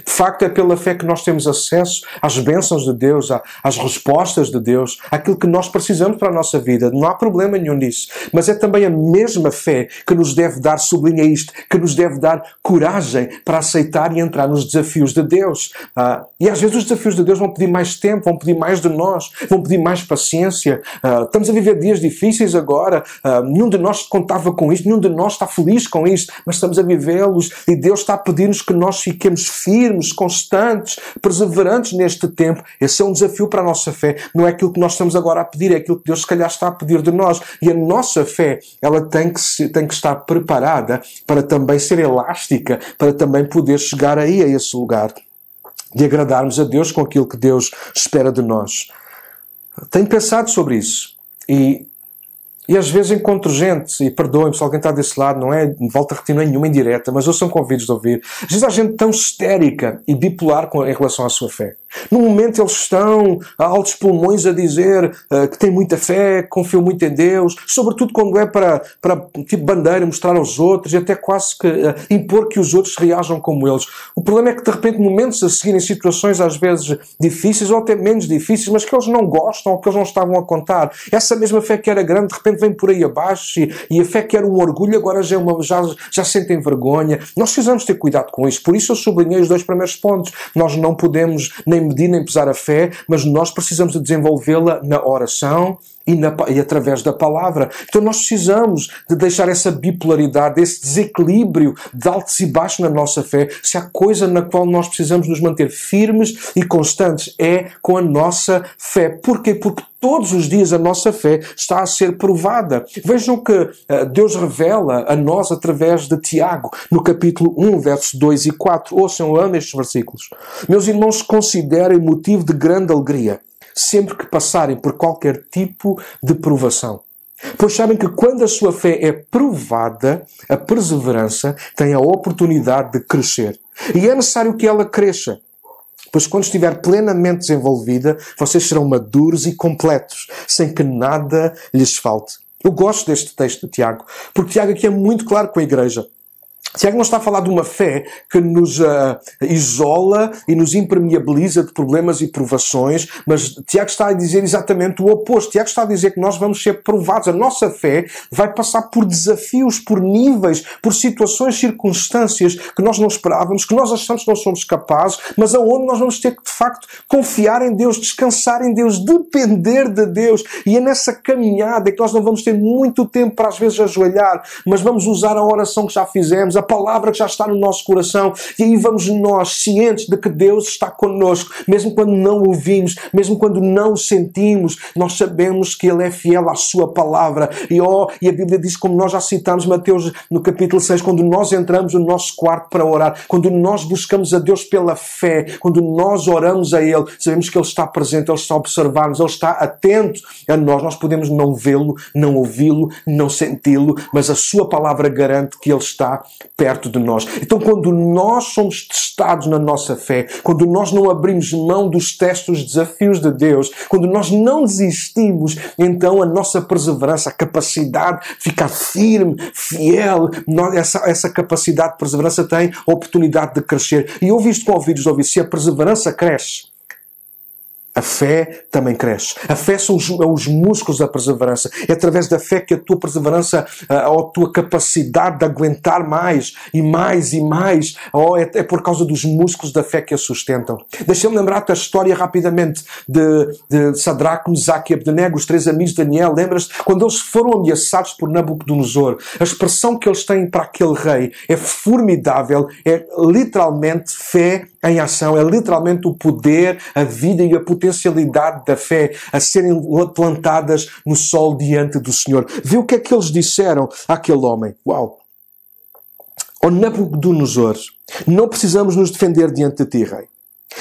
De facto, é pela fé que nós temos acesso às bênçãos de Deus, às respostas de Deus, àquilo que nós precisamos para a nossa vida. Não há problema nenhum nisso. Mas é também a mesma fé que nos deve dar, sublinha isto, que nos deve dar coragem para aceitar e entrar nos desafios de Deus. E às vezes os desafios de Deus vão pedir mais tempo, vão pedir mais de nós, vão pedir mais paciência. Estamos a viver dias difíceis agora. Nenhum de nós contava com isto, nenhum de nós está feliz com isto, mas estamos a vivê-los e Deus está a pedir-nos que nós fiquemos firmes, constantes, perseverantes neste tempo. Esse é um desafio para a nossa fé. Não é aquilo que nós estamos agora a pedir, é aquilo que Deus se calhar está a pedir de nós. E a nossa fé, ela tem que estar preparada para também ser elástica, para também poder chegar aí a esse lugar de agradarmos a Deus com aquilo que Deus espera de nós. Tenho pensado sobre isso. E às vezes encontro gente, e perdoem-me se alguém está desse lado, não é volta a repetir nenhuma indireta, mas eu sou convidados de ouvir. Às vezes há gente tão histérica e bipolar em relação à sua fé. No momento eles estão a altos pulmões a dizer que têm muita fé, que confiam muito em Deus, sobretudo quando é para tipo bandeira, mostrar aos outros e até quase que impor que os outros reajam como eles. O problema é que de repente momentos a seguir em situações às vezes difíceis ou até menos difíceis, mas que eles não gostam ou que eles não estavam a contar. Essa mesma fé que era grande de repente vem por aí abaixo e a fé que era um orgulho agora já sentem vergonha. Nós precisamos ter cuidado com isso. Por isso eu sublinhei os 2 primeiros pontos. Nós não podemos nem medir nem pesar a fé, mas nós precisamos de desenvolvê-la na oração e através da palavra. Então nós precisamos de deixar essa bipolaridade, esse desequilíbrio de altos e baixos na nossa fé. Se há coisa na qual nós precisamos nos manter firmes e constantes é com a nossa fé. Porquê? Porque todos os dias a nossa fé está a ser provada. Vejam que Deus revela a nós através de Tiago, no capítulo 1, versos 2 e 4. Ouçam, eu amo estes versículos. Meus irmãos, considerem motivo de grande alegria sempre que passarem por qualquer tipo de provação. Pois sabem que quando a sua fé é provada, a perseverança tem a oportunidade de crescer. E é necessário que ela cresça. Pois quando estiver plenamente desenvolvida, vocês serão maduros e completos, sem que nada lhes falte. Eu gosto deste texto de Tiago, porque Tiago aqui é muito claro com a igreja. Tiago não está a falar de uma fé que nos isola e nos impermeabiliza de problemas e provações, mas Tiago está a dizer exatamente o oposto. Tiago está a dizer que nós vamos ser provados. A nossa fé vai passar por desafios, por níveis, por situações, circunstâncias que nós não esperávamos, que nós achamos que não somos capazes, mas aonde nós vamos ter que, de facto, confiar em Deus, descansar em Deus, depender de Deus. E é nessa caminhada que nós não vamos ter muito tempo para, às vezes, ajoelhar, mas vamos usar a oração que já fizemos, a palavra que já está no nosso coração, e aí vamos nós cientes de que Deus está connosco, mesmo quando não ouvimos, mesmo quando não o sentimos, nós sabemos que Ele é fiel à sua palavra. E a Bíblia diz, como nós já citamos Mateus no capítulo 6, quando nós entramos no nosso quarto para orar, quando nós buscamos a Deus pela fé, quando nós oramos a Ele, sabemos que Ele está presente, Ele está a observar-nos, Ele está atento a nós. Nós podemos não vê-lo, não ouvi-lo, não senti-lo, mas a sua palavra garante que Ele está perto de nós. Então, quando nós somos testados na nossa fé, quando nós não abrimos mão dos testes, dos desafios de Deus, quando nós não desistimos, então a nossa perseverança, a capacidade de ficar firme, fiel, essa capacidade de perseverança tem a oportunidade de crescer. E eu ouvi isto com ouvidos de ouvir. Se a perseverança cresce, a fé também cresce. A fé são os músculos da perseverança. É através da fé que a tua perseverança, ou a tua capacidade de aguentar mais e mais e mais, é por causa dos músculos da fé que a sustentam. Deixa-me lembrar-te a história rapidamente de Sadraque, Mesaque e Abdenego, os 3 amigos de Daniel. Lembras-te? Quando eles foram ameaçados por Nabucodonosor, a expressão que eles têm para aquele rei é formidável, é literalmente fé em ação, é literalmente o poder, a vida e a potencialidade da fé a serem plantadas no sol diante do Senhor. Vê o que é que eles disseram àquele homem. Uau! Ó Nabucodonosor, não precisamos nos defender diante de ti, rei.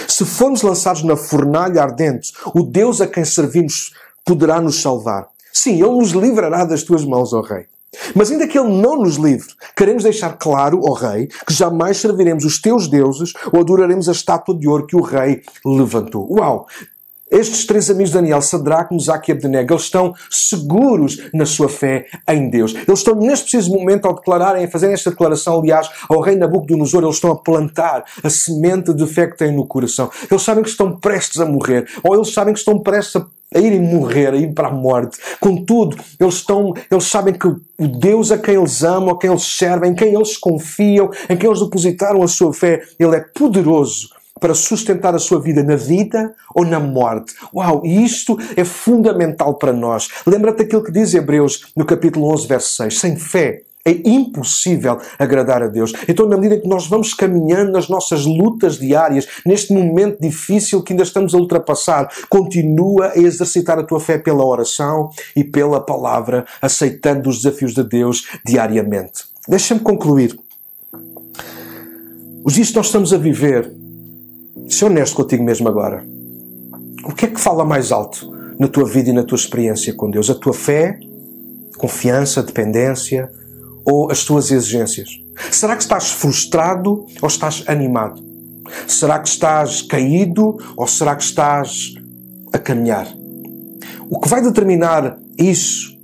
Se formos lançados na fornalha ardente, o Deus a quem servimos poderá nos salvar. Sim, Ele nos livrará das tuas mãos, ó rei. Mas ainda que Ele não nos livre, queremos deixar claro, ó Rei, que jamais serviremos os teus deuses ou adoraremos a estátua de ouro que o Rei levantou. Uau! Estes 3 amigos de Daniel, Sadraque, Mesaque e Abdenego, eles estão seguros na sua fé em Deus. Eles estão neste preciso momento, ao declararem, a fazerem esta declaração, aliás, ao rei Nabucodonosor, eles estão a plantar a semente de fé que têm no coração. Eles sabem que estão prestes a morrer, ou eles sabem que estão prestes a irem morrer, a ir para a morte. Contudo, eles sabem que o Deus a quem eles amam, a quem eles servem, em quem eles confiam, em quem eles depositaram a sua fé, Ele é poderoso para sustentar a sua vida na vida ou na morte. Uau! E isto é fundamental para nós. Lembra-te daquilo que diz Hebreus no capítulo 11, verso 6. Sem fé é impossível agradar a Deus. Então, na medida que nós vamos caminhando nas nossas lutas diárias, neste momento difícil que ainda estamos a ultrapassar, continua a exercitar a tua fé pela oração e pela palavra, aceitando os desafios de Deus diariamente. Deixa-me concluir. Os dias que nós estamos a viver, ser honesto contigo mesmo agora. O que é que fala mais alto na tua vida e na tua experiência com Deus? A tua fé, confiança, dependência ou as tuas exigências? Será que estás frustrado ou estás animado? Será que estás caído ou será que estás a caminhar? O que vai determinar isso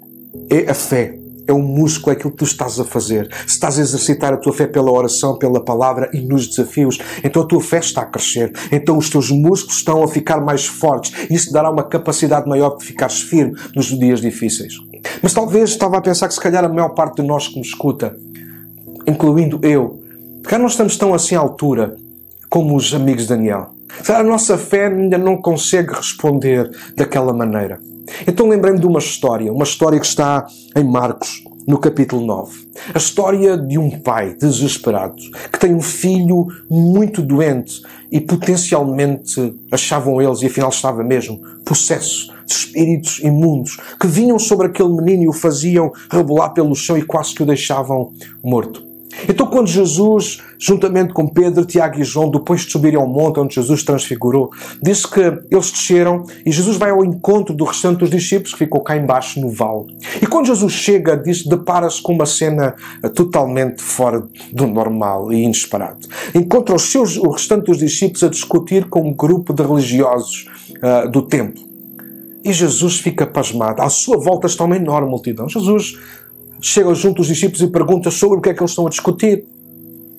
é a fé. É o músculo, é aquilo que tu estás a fazer. Se estás a exercitar a tua fé pela oração, pela palavra e nos desafios, então a tua fé está a crescer. Então os teus músculos estão a ficar mais fortes. Isso dará uma capacidade maior de ficares firme nos dias difíceis. Mas talvez estava a pensar que se calhar a maior parte de nós que me escuta, incluindo eu, porque não estamos tão assim à altura como os amigos de Daniel. A nossa fé ainda não consegue responder daquela maneira. Então lembrei-me de uma história que está em Marcos, no capítulo 9. A história de um pai desesperado, que tem um filho muito doente e potencialmente, achavam eles, e afinal estava mesmo, possesso de espíritos imundos, que vinham sobre aquele menino e o faziam rebolar pelo chão e quase que o deixavam morto. Então quando Jesus, juntamente com Pedro, Tiago e João, depois de subirem ao monte onde Jesus transfigurou, diz que eles desceram e Jesus vai ao encontro do restante dos discípulos que ficou cá embaixo no vale. E quando Jesus chega, depara-se com uma cena totalmente fora do normal e inesperado. Encontra o restante dos discípulos a discutir com um grupo de religiosos do templo. E Jesus fica pasmado. À sua volta está uma enorme multidão. Jesus chega junto aos discípulos e pergunta sobre o que é que eles estão a discutir.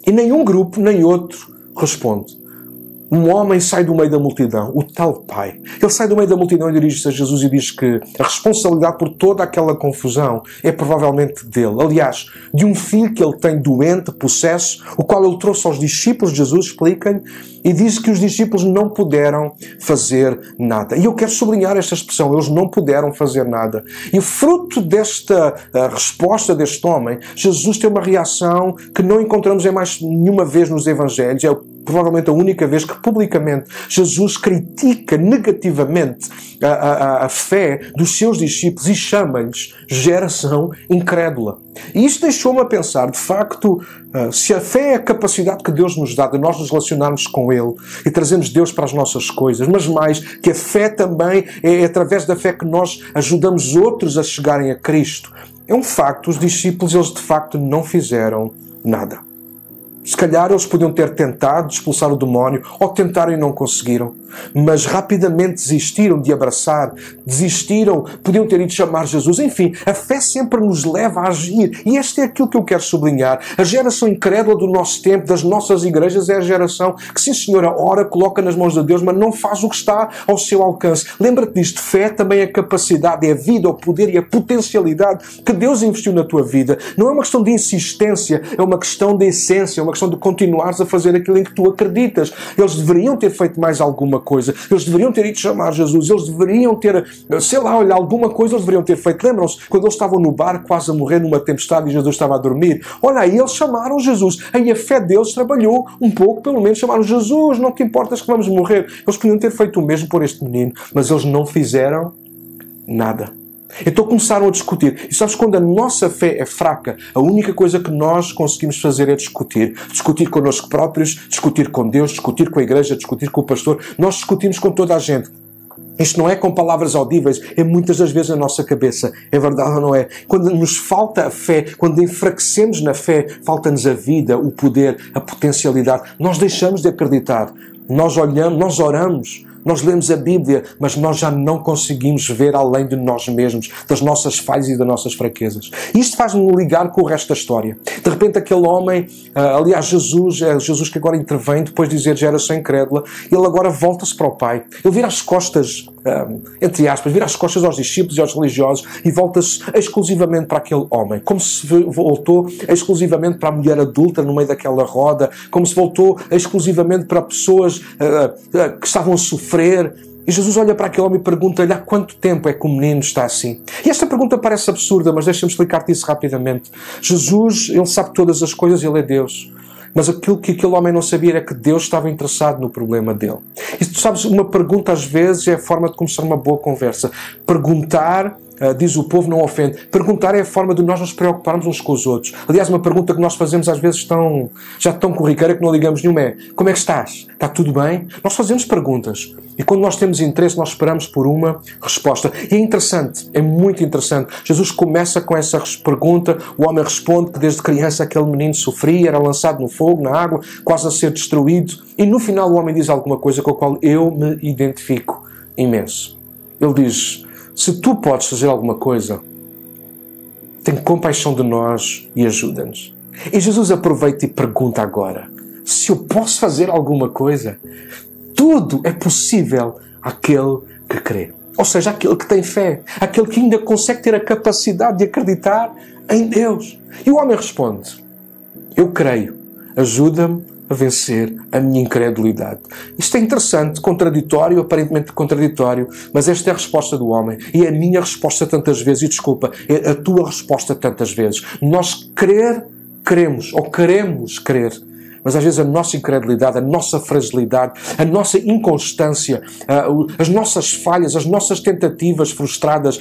E nenhum grupo, nem outro responde. Um homem sai do meio da multidão, o tal pai. Ele sai do meio da multidão e dirige-se a Jesus e diz que a responsabilidade por toda aquela confusão é provavelmente dele. Aliás, de um filho que ele tem doente, possesso, o qual ele trouxe aos discípulos de Jesus, explica-lhe, e diz que os discípulos não puderam fazer nada. E eu quero sublinhar esta expressão, eles não puderam fazer nada. E o fruto desta resposta deste homem, Jesus tem uma reação que não encontramos em mais nenhuma vez nos Evangelhos. É provavelmente a única vez que publicamente Jesus critica negativamente a fé dos seus discípulos e chama-lhes geração incrédula. E isto deixou-me a pensar, de facto, se a fé é a capacidade que Deus nos dá de nós nos relacionarmos com Ele e trazermos Deus para as nossas coisas, mas mais, que a fé também é através da fé que nós ajudamos outros a chegarem a Cristo. É um facto, os discípulos, eles de facto não fizeram nada. Se calhar eles podiam ter tentado expulsar o demónio, ou tentaram e não conseguiram. Mas rapidamente desistiram de abraçar, desistiram, podiam ter ido chamar Jesus. Enfim, a fé sempre nos leva a agir. E este é aquilo que eu quero sublinhar. A geração incrédula do nosso tempo, das nossas igrejas, é a geração que, sim senhora, ora, coloca nas mãos de Deus, mas não faz o que está ao seu alcance. Lembra-te disto, fé também é a capacidade, é a vida, o poder e a potencialidade que Deus investiu na tua vida. Não é uma questão de insistência, é uma questão de essência, é uma questão de continuares a fazer aquilo em que tu acreditas. Eles deveriam ter feito mais alguma coisa. Eles deveriam ter ido chamar Jesus. Eles deveriam ter, sei lá, olha, alguma coisa eles deveriam ter feito. Lembram-se quando eles estavam no barco quase a morrer numa tempestade e Jesus estava a dormir? Olha aí, eles chamaram Jesus. Aí a fé deles trabalhou um pouco, pelo menos chamaram Jesus, não te importas que vamos morrer. Eles podiam ter feito o mesmo por este menino, mas eles não fizeram nada. Então começaram a discutir. E sabes, quando a nossa fé é fraca, a única coisa que nós conseguimos fazer é discutir. Discutir connosco próprios, discutir com Deus, discutir com a igreja, discutir com o pastor. Nós discutimos com toda a gente. Isto não é com palavras audíveis, é muitas das vezes na nossa cabeça. É verdade ou não é? Quando nos falta a fé, quando enfraquecemos na fé, falta-nos a vida, o poder, a potencialidade. Nós deixamos de acreditar. Nós olhamos, nós oramos, nós lemos a Bíblia, mas nós já não conseguimos ver além de nós mesmos, das nossas falhas e das nossas fraquezas. Isto faz-me ligar com o resto da história. De repente aquele homem, aliás Jesus que agora intervém, depois de dizer geração incrédula, ele agora volta-se para o Pai. Ele vira as costas, entre aspas, vira as costas aos discípulos e aos religiosos e volta-se exclusivamente para aquele homem. Como se voltou exclusivamente para a mulher adulta no meio daquela roda, como se voltou exclusivamente para pessoas que estavam a sofrer. E Jesus olha para aquele homem e pergunta-lhe há quanto tempo é que o menino está assim? E esta pergunta parece absurda, mas deixa-me explicar-te isso rapidamente. Jesus, ele sabe todas as coisas, ele é Deus. Mas aquilo que aquele homem não sabia era que Deus estava interessado no problema dele. E tu sabes, uma pergunta às vezes é a forma de começar uma boa conversa. Perguntar, diz o povo, não ofende. Perguntar é a forma de nós nos preocuparmos uns com os outros. Aliás, uma pergunta que nós fazemos às vezes já tão corriqueira que não ligamos nenhuma é: como é que estás? Está tudo bem? Nós fazemos perguntas. E quando nós temos interesse, nós esperamos por uma resposta. E é interessante, é muito interessante. Jesus começa com essa pergunta, o homem responde que desde criança aquele menino sofria, era lançado no fogo, na água, quase a ser destruído. E no final o homem diz alguma coisa com a qual eu me identifico imenso. Ele diz: se tu podes fazer alguma coisa, tem compaixão de nós e ajuda-nos. E Jesus aproveita e pergunta agora: se eu posso fazer alguma coisa? Tudo é possível àquele que crê. Ou seja, àquele que tem fé. Aquele que ainda consegue ter a capacidade de acreditar em Deus. E o homem responde: eu creio. Ajuda-me a vencer a minha incredulidade. Isto é interessante, contraditório, aparentemente contraditório, mas esta é a resposta do homem. E é a minha resposta tantas vezes, e desculpa, é a tua resposta tantas vezes. Nós queremos, ou queremos crer, mas às vezes a nossa incredulidade, a nossa fragilidade, a nossa inconstância, as nossas falhas, as nossas tentativas frustradas,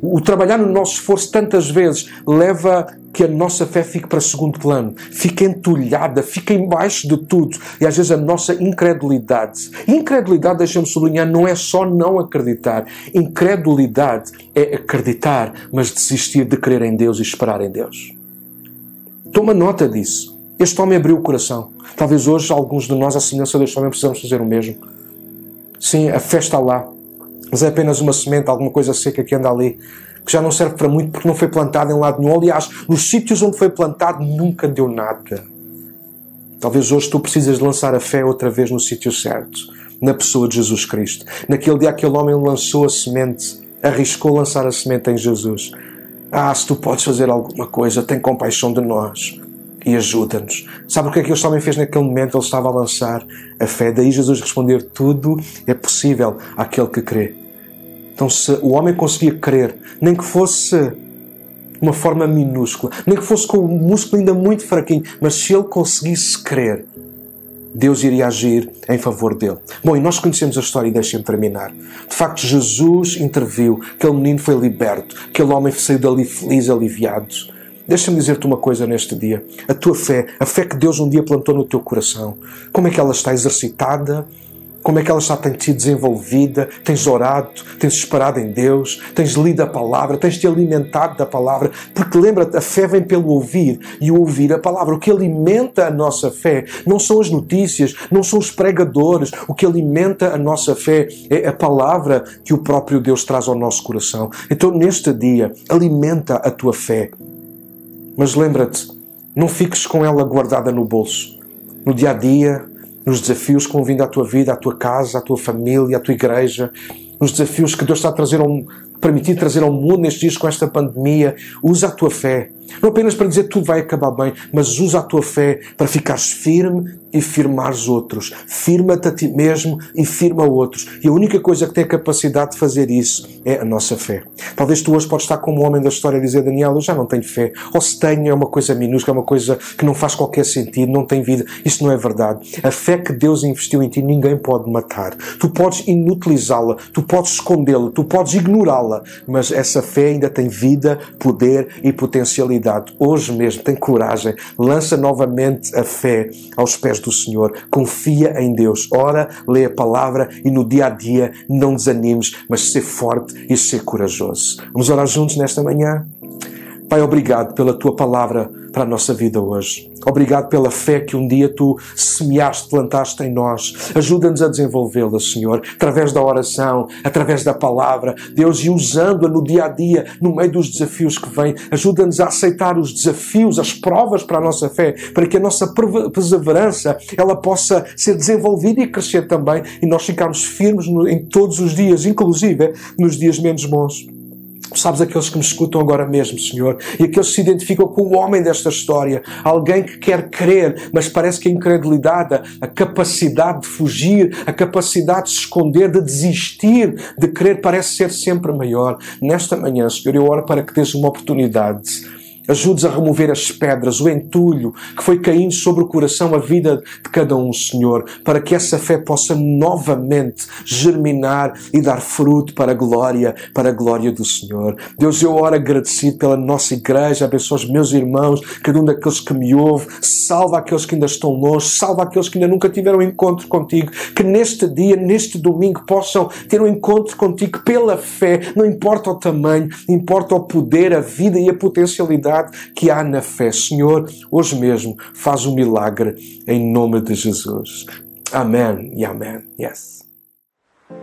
o trabalhar no nosso esforço tantas vezes leva que a nossa fé fique para segundo plano, fique entulhada, fique embaixo de tudo. E às vezes a nossa incredulidade. Incredulidade, deixa-me sublinhar, não é só não acreditar. Incredulidade é acreditar, mas desistir de crer em Deus e esperar em Deus. Toma nota disso. Este homem abriu o coração. Talvez hoje alguns de nós, à semelhança deste homem, precisamos fazer o mesmo. Sim, a fé está lá, mas é apenas uma semente, alguma coisa seca que anda ali, que já não serve para muito porque não foi plantada em lado nenhum. Aliás, nos sítios onde foi plantado nunca deu nada. Talvez hoje tu precisas de lançar a fé outra vez no sítio certo, na pessoa de Jesus Cristo. Naquele dia aquele homem lançou a semente, arriscou lançar a semente em Jesus. Se tu podes fazer alguma coisa, tem compaixão de nós e ajuda-nos. Sabe o que é que este homem fez naquele momento? Ele estava a lançar a fé. Daí Jesus responder: tudo é possível àquele que crê. Então, se o homem conseguia crer, nem que fosse uma forma minúscula, nem que fosse com o músculo ainda muito fraquinho, mas se ele conseguisse crer, Deus iria agir em favor dele. Bom, e nós conhecemos a história e deixem-me terminar. De facto, Jesus interviu, aquele menino foi liberto, aquele homem saiu dali feliz, aliviado. Deixa-me dizer-te uma coisa neste dia. A tua fé, a fé que Deus um dia plantou no teu coração, como é que ela está exercitada? Como é que ela tem sido desenvolvida? Tens orado? Tens esperado em Deus? Tens lido a palavra? Tens-te alimentado da palavra? Porque lembra-te, a fé vem pelo ouvir e o ouvir a palavra. O que alimenta a nossa fé não são as notícias, não são os pregadores. O que alimenta a nossa fé é a palavra que o próprio Deus traz ao nosso coração. Então, neste dia, alimenta a tua fé. Mas lembra-te, não fiques com ela guardada no bolso. No dia a dia, nos desafios que vão vindo à tua vida, à tua casa, à tua família, à tua igreja, nos desafios que Deus está a permitir trazer ao mundo nestes dias com esta pandemia. Usa a tua fé. Não apenas para dizer que tudo vai acabar bem, mas usa a tua fé para ficares firme e firmares outros. Firma-te a ti mesmo e firma outros. E a única coisa que tem a capacidade de fazer isso é a nossa fé. Talvez tu hoje podes estar como o homem da história e dizer: Daniel, eu já não tenho fé. Ou se tenho, é uma coisa minúscula, é uma coisa que não faz qualquer sentido, não tem vida. Isso não é verdade. A fé que Deus investiu em ti, ninguém pode matar. Tu podes inutilizá-la, tu podes escondê-la, tu podes ignorá-la, mas essa fé ainda tem vida, poder e potencialidade. Hoje mesmo, tem coragem, lança novamente a fé aos pés do Senhor, confia em Deus, ora, lê a palavra e no dia a dia não desanimes, mas ser forte e ser corajoso. Vamos orar juntos nesta manhã? Pai, obrigado pela tua palavra para a nossa vida hoje. Obrigado pela fé que um dia tu semeaste, plantaste em nós. Ajuda-nos a desenvolvê-la, Senhor, através da oração, através da palavra, Deus, e usando-a no dia a dia, no meio dos desafios que vêm. Ajuda-nos a aceitar os desafios, as provas para a nossa fé, para que a nossa perseverança ela possa ser desenvolvida e crescer também, e nós ficarmos firmes em todos os dias, inclusive nos dias menos bons. Sabes, aqueles que me escutam agora mesmo, Senhor, e aqueles que se identificam com o homem desta história, alguém que quer crer, mas parece que a incredulidade, a capacidade de fugir, a capacidade de se esconder, de desistir de crer, parece ser sempre maior. Nesta manhã, Senhor, eu oro para que dês uma oportunidade. Ajudes a remover as pedras, o entulho que foi caindo sobre o coração, a vida de cada um, Senhor, para que essa fé possa novamente germinar e dar fruto para a glória do Senhor. Deus, eu oro agradecido pela nossa igreja, abençoa os meus irmãos, cada um daqueles que me ouve, salva aqueles que ainda estão longe, salva aqueles que ainda nunca tiveram um encontro contigo, que neste dia, neste domingo, possam ter um encontro contigo pela fé, não importa o tamanho, importa o poder, a vida e a potencialidade que há na fé. Senhor, hoje mesmo faz um milagre em nome de Jesus. Amém e amém. Yes.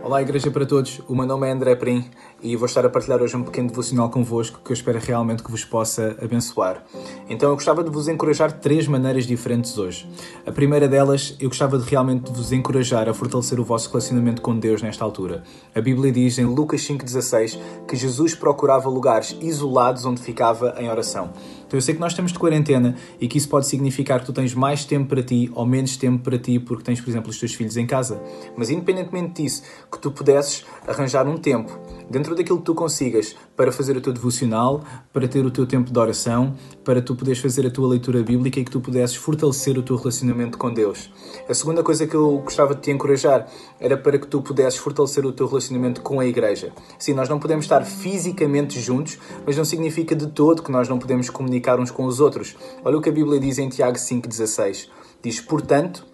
Olá, Igreja para todos. O meu nome é André Prim e vou estar a partilhar hoje um pequeno devocional convosco que eu espero realmente que vos possa abençoar. Então eu gostava de vos encorajar de 3 maneiras diferentes hoje. A primeira delas, eu gostava de realmente vos encorajar a fortalecer o vosso relacionamento com Deus nesta altura. A Bíblia diz em Lucas 5,16 que Jesus procurava lugares isolados onde ficava em oração. Então eu sei que nós estamos de quarentena e que isso pode significar que tu tens mais tempo para ti ou menos tempo para ti porque tens, por exemplo, os teus filhos em casa. Mas independentemente disso, que tu pudesses arranjar um tempo dentro daquilo que tu consigas para fazer o teu devocional, para ter o teu tempo de oração, para tu poderes fazer a tua leitura bíblica e que tu pudesses fortalecer o teu relacionamento com Deus. A segunda coisa que eu gostava de te encorajar era para que tu pudesses fortalecer o teu relacionamento com a igreja. Sim, nós não podemos estar fisicamente juntos, mas não significa de todo que nós não podemos comunicar uns com os outros. Olha o que a Bíblia diz em Tiago 5,16. Diz, portanto,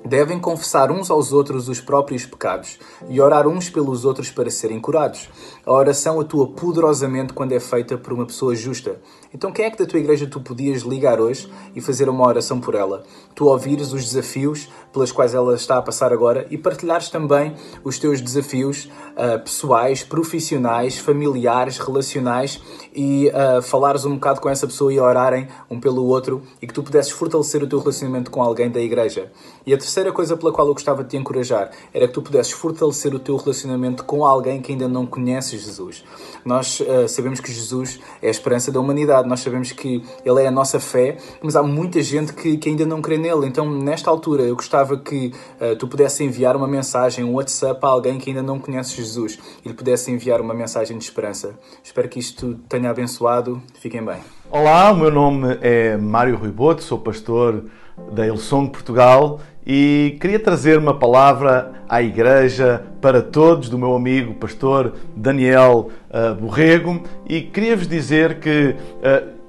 Devem confessar uns aos outros os próprios pecados e orar uns pelos outros para serem curados. A oração atua poderosamente quando é feita por uma pessoa justa. Então quem é que da tua igreja tu podias ligar hoje e fazer uma oração por ela? Tu ouvires os desafios pelas quais ela está a passar agora e partilhares também os teus desafios pessoais, profissionais, familiares, relacionais e falares um bocado com essa pessoa e orarem um pelo outro e que tu pudesses fortalecer o teu relacionamento com alguém da igreja. E a terceira coisa pela qual eu gostava de te encorajar era que tu pudesses fortalecer o teu relacionamento com alguém que ainda não conhece Jesus. Nós sabemos que Jesus é a esperança da humanidade, nós sabemos que Ele é a nossa fé, mas há muita gente que ainda não crê nele. Então, nesta altura, eu gostava que tu pudesse enviar uma mensagem, um WhatsApp a alguém que ainda não conhece Jesus e lhe pudesse enviar uma mensagem de esperança. Espero que isto tenha abençoado. Fiquem bem. Olá, o meu nome é Mário Rui Boto, sou pastor da Hillsong Portugal e queria trazer uma palavra à igreja para todos do meu amigo pastor Daniel Borrego e queria-vos dizer que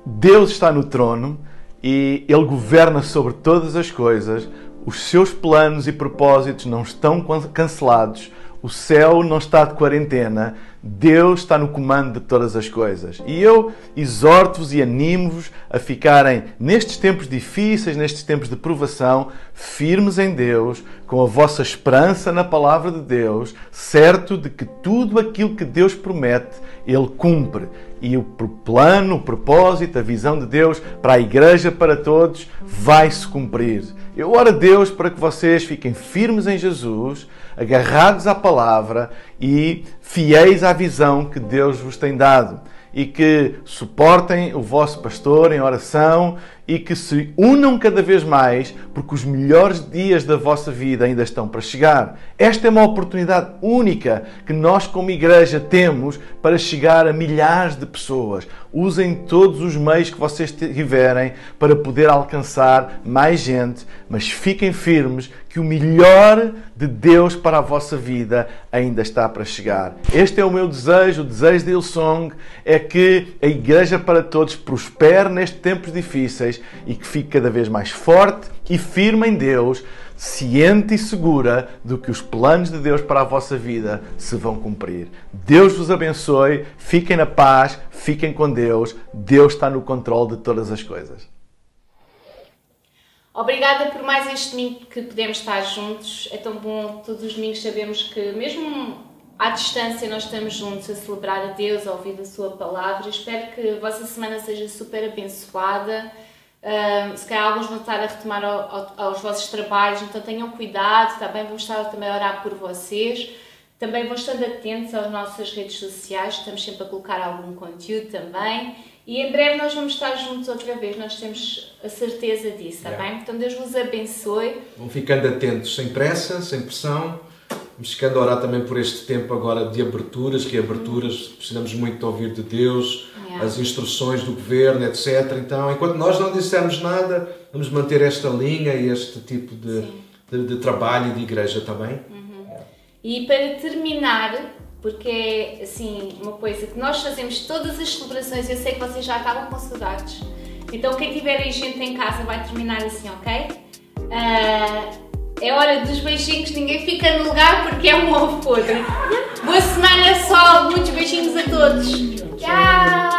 Deus está no trono e Ele governa sobre todas as coisas, os seus planos e propósitos não estão cancelados, o céu não está de quarentena, Deus está no comando de todas as coisas. E eu exorto-vos e animo-vos a ficarem, nestes tempos difíceis, nestes tempos de provação, firmes em Deus, com a vossa esperança na palavra de Deus, certo de que tudo aquilo que Deus promete, Ele cumpre. E o plano, o propósito, a visão de Deus para a igreja, para todos, vai se cumprir. Eu oro a Deus para que vocês fiquem firmes em Jesus, agarrados à palavra e fiéis à visão que Deus vos tem dado. E que suportem o vosso pastor em oração e que se unam cada vez mais, porque os melhores dias da vossa vida ainda estão para chegar. Esta é uma oportunidade única que nós como igreja temos para chegar a milhares de pessoas. Usem todos os meios que vocês tiverem para poder alcançar mais gente, mas fiquem firmes que o melhor de Deus para a vossa vida ainda está para chegar. Este é o meu desejo, o desejo de Hillsong é que a Igreja para Todos prospere nestes tempos difíceis e que fique cada vez mais forte e firme em Deus, ciente e segura do que os planos de Deus para a vossa vida se vão cumprir. Deus vos abençoe, fiquem na paz, fiquem com Deus, Deus está no controle de todas as coisas. Obrigada por mais este domingo que podemos estar juntos. É tão bom, todos os domingos sabemos que mesmo à distância nós estamos juntos a celebrar a Deus, a ouvir a sua palavra. Espero que a vossa semana seja super abençoada. Se calhar alguns vão estar a retomar aos vossos trabalhos, então tenham cuidado, está bem? Vamos estar também a orar por vocês. Também vão estando atentos às nossas redes sociais, estamos sempre a colocar algum conteúdo também. E em breve nós vamos estar juntos outra vez, nós temos a certeza disso, está bem? Então Deus vos abençoe. Vão ficando atentos, sem pressa, sem pressão. Vamos ficando a orar também por este tempo agora de aberturas, reaberturas. Precisamos muito de ouvir de Deus, as instruções do governo, etc. Então, enquanto nós não dissermos nada, vamos manter esta linha e este tipo de trabalho e de igreja, está bem? E para terminar, porque é assim, uma coisa que nós fazemos todas as celebrações, eu sei que vocês já acabam com saudades. Então quem tiver aí gente em casa vai terminar assim, ok? É hora dos beijinhos, ninguém fica no lugar porque é um ovo podre. Boa semana, sol, muitos beijinhos a todos. Tchau!